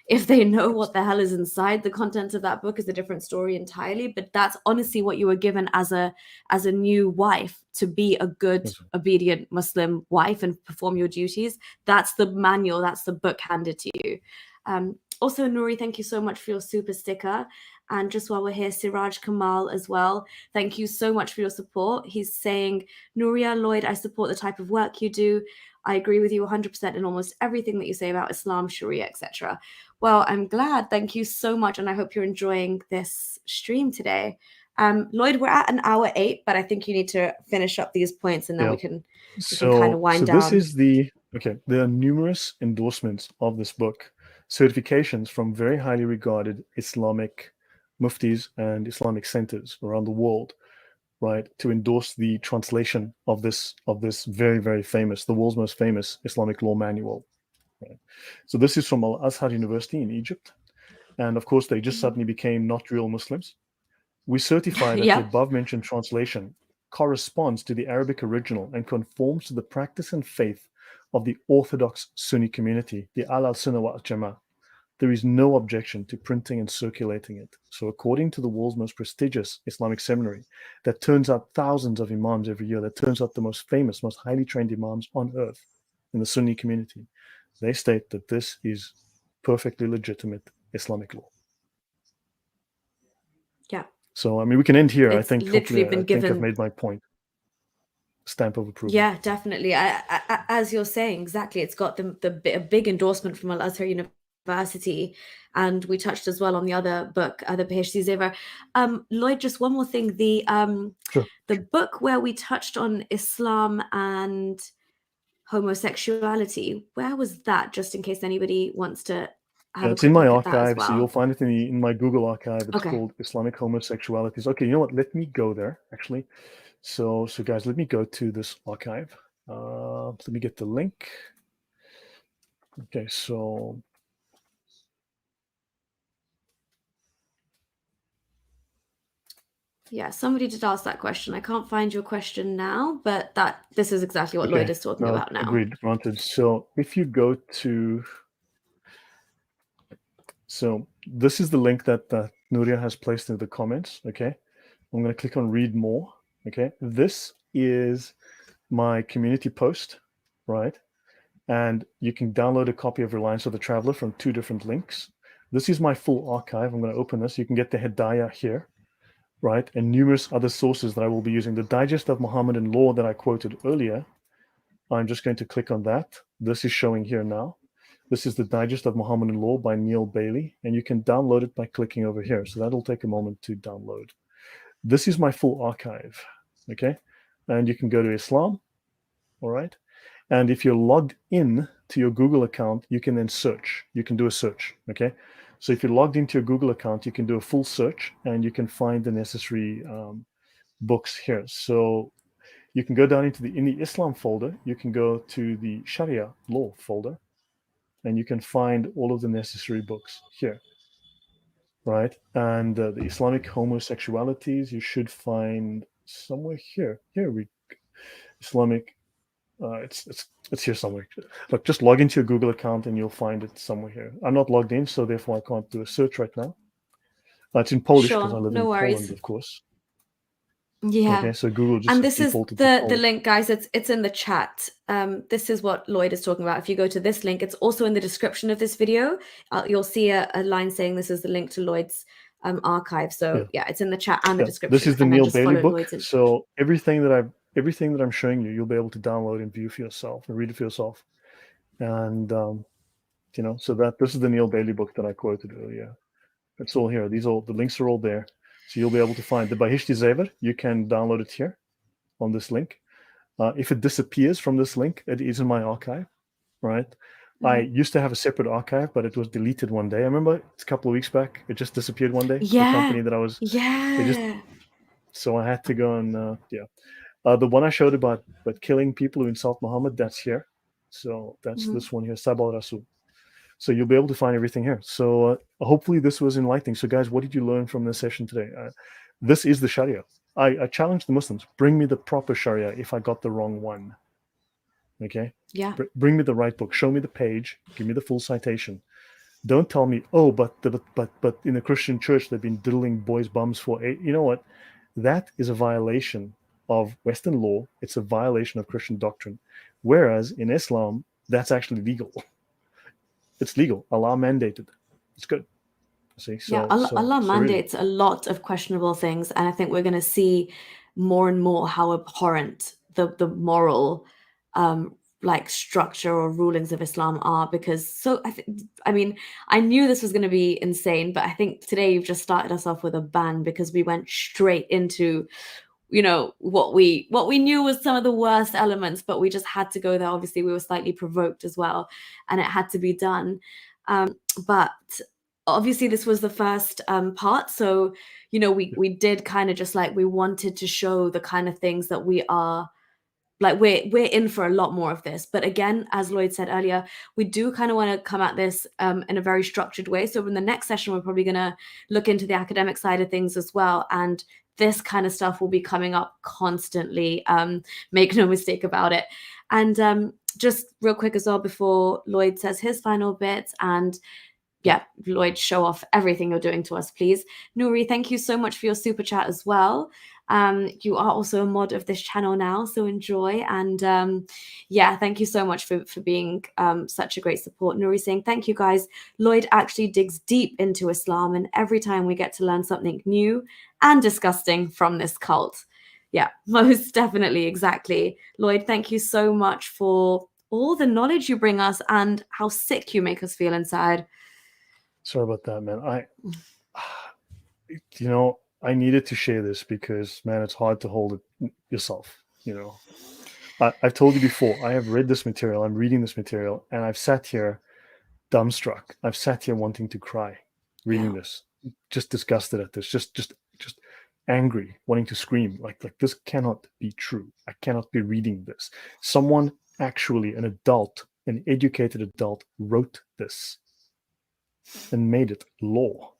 If they know what the hell is inside the contents of that book is a different story entirely. But that's honestly what you were given as a new wife, to be a good, obedient Muslim wife and perform your duties. That's the manual. That's the book handed to you. Also, Nuri, thank you so much for your super sticker. And just while we're here, Siraj Kamal as well. Thank you so much for your support. He's saying, Nuria, Lloyd, I support the type of work you do. I agree with you 100% in almost everything that you say about Islam, Sharia, etc. Well, I'm glad. Thank you so much. And I hope you're enjoying this stream today. Lloyd, we're at 1:08, but I think you need to finish up these points and then we can kind of wind down. So this is there are numerous endorsements of this book, certifications from very highly regarded Islamic muftis and Islamic centers around the world, right, to endorse the translation of this very, very famous, the world's most famous Islamic law manual. Right? So this is from Al-Azhar University in Egypt. And of course, they just suddenly became not real Muslims. We certify that the above-mentioned translation corresponds to the Arabic original and conforms to the practice and faith of the Orthodox Sunni community, the Al-Sunnah wal Jama'ah. There is no objection to printing and circulating it. So according to the world's most prestigious Islamic seminary, that turns out thousands of imams every year, that turns out the most famous, most highly trained imams on earth in the Sunni community, they state that this is perfectly legitimate Islamic law. Yeah. So I mean, we can end here. It's I think literally hopefully, been I think I've given. made my point. Stamp of approval. Yeah, definitely. As you're saying, exactly. It's got a big endorsement from Al Azhar University, and we touched as well on the other book, the PhD Zever. Lloyd, just one more thing. Sure. The book where we touched on Islam and homosexuality, where was that? Just in case anybody wants to have a It's in quick my look at that as archive, so you'll well. find it in my Google archive. It's Okay. called Islamic Homosexualities. Okay, you know what? Let me go there actually. So guys, let me go to this archive. Let me get the link. Okay, so Yeah, somebody did ask that question. I can't find your question now, but this is exactly what Lloyd is talking no, about now. agreed, granted. So if you go to, so this is the link that Nuria has placed in the comments. Okay, I'm going to click on read more. Okay, this is my community post, right? And you can download a copy of Reliance of the Traveler from 2 different links. This is my full archive. I'm going to open this. You can get the Hidayah here, right? And numerous other sources that I will be using. The Digest of Mohammedan Law that I quoted earlier, I'm just going to click on that. This is showing here now. This is the Digest of Mohammedan Law by Neil Bailey, and you can download it by clicking over here. So that'll take a moment to download. This is my full archive, okay? And you can go to Islam, all right? And if you're logged in to your Google account, you can then search. You can do a search, okay? So if you're logged into your Google account, you can do a full search and you can find the necessary books here. So you can go down in the Islam folder, you can go to the Sharia law folder, and you can find all of the necessary books here, right? And the Islamic homosexualities, you should find somewhere here. Here we Islamic it's here somewhere. Look, just log into your Google account and you'll find it somewhere here. I'm not logged in, so therefore I can't do a search right now. It's in Polish because I Sure, live no in Poland, worries. of course. Yeah. Okay, so Google just And has this is defaulted to the Polish. link, guys. It's in the chat. This is what Lloyd is talking about. If you go to this link, it's also in the description of this video. You'll see a line saying this is the link to Lloyd's archive. So yeah, it's in the chat and the This description. is the And then Neil just Bailey follow book. Lloyd's. So everything that I'm showing you, you'll be able to download and view for yourself and read it for yourself. And so this is the Neil Bailey book that I quoted earlier. It's all here. The links are all there. So you'll be able to find the Bahishti Zever. You can download it here on this link. If it disappears from this link, it is in my archive, right? Mm-hmm. I used to have a separate archive, but it was deleted one day. I remember it's a couple of weeks back. It just disappeared one day. Yeah. The company that I was, so I had to go and the one I showed about killing people who insult Muhammad, that's here. So that's this one here, Sabal Rasul. So you'll be able to find everything here. So hopefully this was enlightening. So guys, what did you learn from this session today? This is the Sharia. I challenge the Muslims, bring me the proper Sharia if I got the wrong one. Okay? Yeah. Bring me the right book. Show me the page. Give me the full citation. Don't tell me, oh, but in the Christian church, they've been diddling boys' bums for 8. You know what? That is a violation of Western law. It's a violation of Christian doctrine. Whereas in Islam, that's actually legal. It's legal. Allah mandated. It's good. See, Allah mandates a lot of questionable things, and I think we're going to see more and more how abhorrent the moral structure or rulings of Islam are. Because I knew this was going to be insane, but I think today you've just started us off with a bang because we went straight into what we knew was some of the worst elements, but we just had to go there. Obviously, we were slightly provoked as well, and it had to be done. But obviously this was the first part, so we did kind of just we wanted to show the kind of things that we are we're in for a lot more of this. But again, as Lloyd said earlier, we do kind of want to come at this in a very structured way. So in the next session, we're probably going to look into the academic side of things as well, and this kind of stuff will be coming up constantly. Make no mistake about it. And just real quick as well before Lloyd says his final bit, and Lloyd, show off everything you're doing to us, please. Nuri, thank you so much for your super chat as well. You are also a mod of this channel now, so enjoy. And yeah, thank you so much for being such a great support. Nuri saying, thank you guys. Lloyd actually digs deep into Islam, and every time we get to learn something new and disgusting from this cult. Yeah, most definitely, exactly. Lloyd, thank you so much for all the knowledge you bring us and how sick you make us feel inside. Sorry about that, man. I needed to share this because, man, it's hard to hold it yourself. I've told you before, I have read this material, I'm reading this material, and I've sat here dumbstruck. I've sat here wanting to cry, reading Yeah. this, just disgusted at this, just angry, wanting to scream. Like this cannot be true. I cannot be reading this. Someone actually, an adult, an educated adult, wrote this and made it law.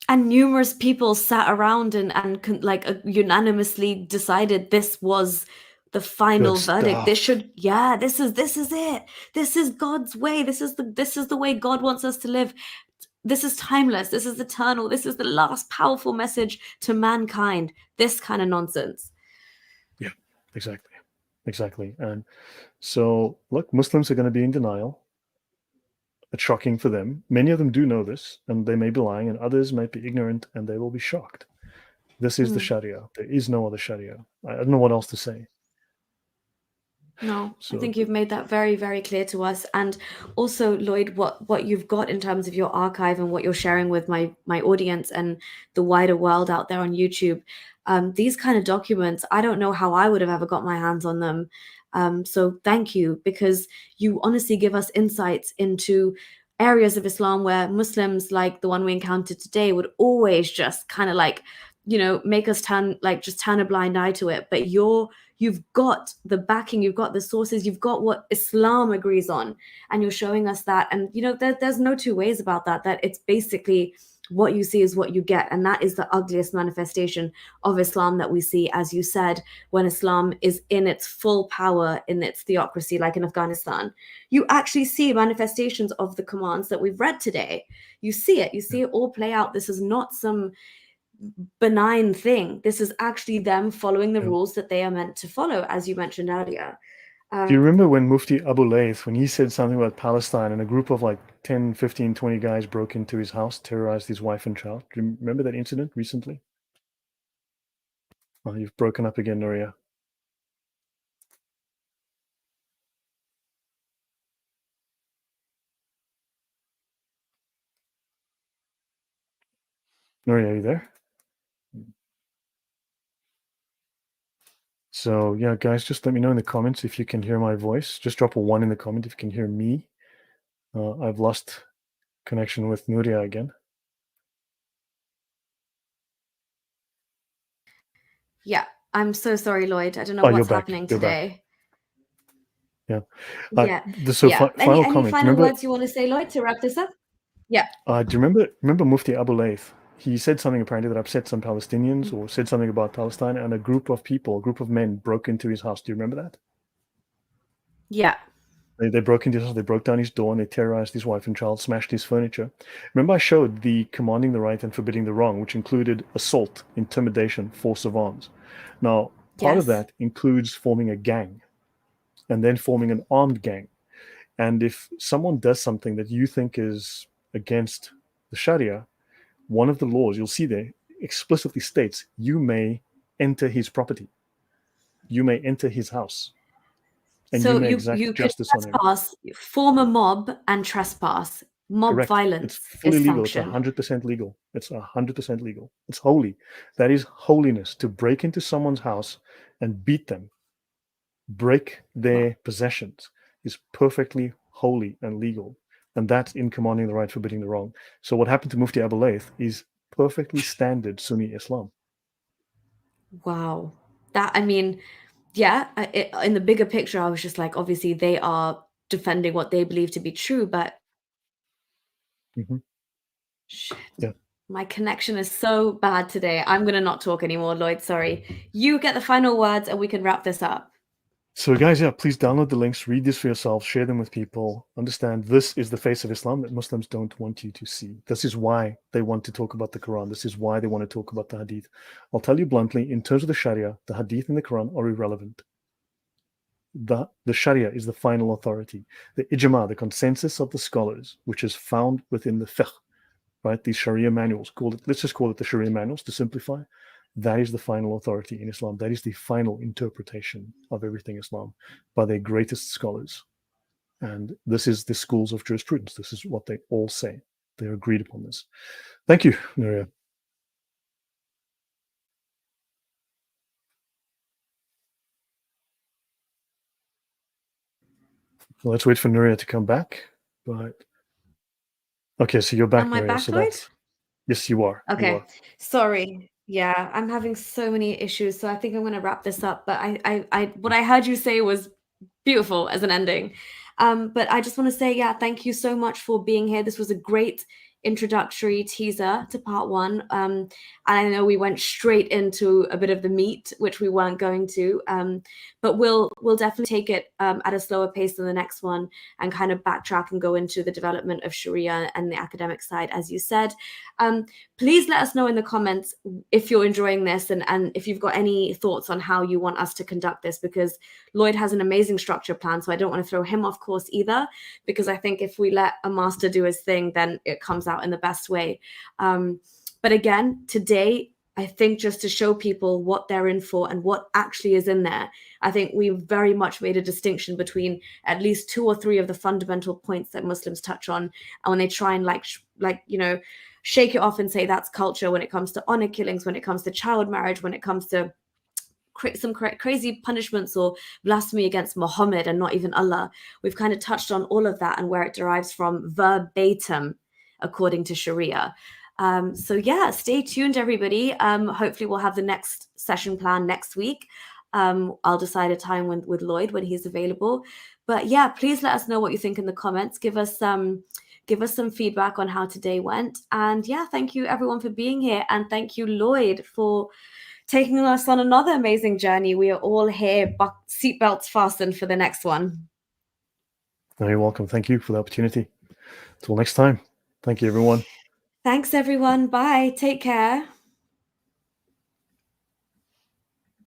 And numerous people sat around and like unanimously decided this was the Good final verdict. This stuff. should, yeah, this is it. This is God's way. This is the way God wants us to live. This is timeless. This is eternal. This is the last powerful message to mankind. This kind of nonsense. Yeah, exactly. And so, look, Muslims are going to be in denial. It's shocking for them. Many of them do know this, and they may be lying, and others might be ignorant, and they will be shocked. This is the Sharia. There is no other Sharia. I don't know what else to say. No, I So, think you've made that very, very clear to us. And also, Lloyd, what you've got in terms of your archive and what you're sharing with my audience and the wider world out there on YouTube, these kind of documents, I don't know how I would have ever got my hands on them. So thank you, because you honestly give us insights into areas of Islam where Muslims, like the one we encountered today, would always just kind of like, make us turn a blind eye to it. But you've got the backing, you've got the sources, you've got what Islam agrees on, and you're showing us that. And there's no two ways about that it's basically what you see is what you get, and that is the ugliest manifestation of Islam that we see, as you said, when Islam is in its full power, in its theocracy, like in Afghanistan. You actually see manifestations of the commands that we've read today. You see it all play out. This is not some benign thing. This is actually them following the yeah. rules that they are meant to follow, as you mentioned earlier. Do you remember when Mufti Abu Layth, when he said something about Palestine and a group of like 10, 15, 20 guys broke into his house, terrorized his wife and child? Do you remember that incident recently? Oh, you've broken up again, Nuria. Nuria, are you there? So yeah, guys, just let me know in the comments if you can hear my voice. Just drop a 1 in the comment if you can hear me. I've lost connection with Nuria again. Yeah, I'm so sorry, Lloyd. I don't know Oh, you're what's back. happening You're back. today. Yeah. Yeah, So yeah. Any final any comment. final Remember, words you want to say, Lloyd, to wrap this up? Yeah. do you remember Mufti Abu Layth? He said something apparently that upset some Palestinians or said something about Palestine, and a group of people, a group of men broke into his house. Do you remember that? Yeah. They broke into his house, they broke down his door, and they terrorized his wife and child, smashed his furniture. Remember, I showed the commanding the right and forbidding the wrong, which included assault, intimidation, force of arms. Now, part of Yes. that includes forming a gang and then forming an armed gang. And if someone does something that you think is against the Sharia, one of the laws you'll see there explicitly states you may enter his property, you may enter his house, and you So may you exact can justice on him. trespass, form a mob and trespass. Mob Correct. It's violence fully is legal. It's sanctioned. 100% legal. It's 100% legal. It's holy. That is holiness. To break into someone's house and beat them, break Wow. their possessions, is perfectly holy and legal. And that's in commanding the right, forbidding the wrong. So what happened to Mufti Abu Layth is perfectly standard Sunni Islam. Wow. That, I mean, yeah, in the bigger picture, I was just like, obviously, they are defending what they believe to be true, but Mhm. shit. Yeah. My connection is so bad today. I'm going to not talk anymore, Lloyd. Sorry. You get the final words and we can wrap this up. So, guys, yeah, please download the links, read this for yourself, share them with people. Understand this is the face of Islam that Muslims don't want you to see. This is why they want to talk about the Quran. This is why they want to talk about the Hadith. I'll tell you bluntly, in terms of the Sharia, the Hadith and the Quran are irrelevant. The Sharia is the final authority. The ijma, the consensus of the scholars, which is found within the fiqh, right? These Sharia manuals, let's just call it the Sharia manuals to simplify. That is the final authority in Islam. That is the final interpretation of everything Islam by their greatest scholars. And this is the schools of jurisprudence. This is what they all say. They agreed upon this. Thank you, Nuria. Well, let's wait for Nuria to come back. But okay, so you're back, Am I Nuria. back, So Lloyd? that's yes, you are. You Okay, are. sorry. Yeah, I'm having so many issues, so I think I'm gonna wrap this up. But what I heard you say was beautiful as an ending. But I just want to say, yeah, thank you so much for being here. This was a great introductory teaser to part one. And I know we went straight into a bit of the meat, which we weren't going to. But we'll definitely take it at a slower pace than the next one and kind of backtrack and go into the development of Sharia and the academic side, as you said. Please let us know in the comments if you're enjoying this and if you've got any thoughts on how you want us to conduct this, because Lloyd has an amazing structure plan, so I don't want to throw him off course either, because I think if we let a master do his thing, then it comes out in the best way. But again, today, I think just to show people what they're in for and what actually is in there, I think we very much made a distinction between at least 2 or 3 of the fundamental points that Muslims touch on, and when they try and shake it off and say that's culture when it comes to honor killings, when it comes to child marriage, when it comes to some crazy punishments or blasphemy against Muhammad and not even Allah. We've kind of touched on all of that and where it derives from verbatim according to Sharia. So yeah, stay tuned, everybody. Hopefully we'll have the next session plan next week. I'll decide a time with Lloyd when he's available. But yeah, please let us know what you think in the comments. Give us some feedback on how today went. And yeah, thank you everyone for being here. And thank you, Lloyd, for taking us on another amazing journey. We are all here, seatbelts fastened for the next one. You're welcome. Thank you for the opportunity. Until next time. Thank you, everyone. Thanks, everyone. Bye. Take care.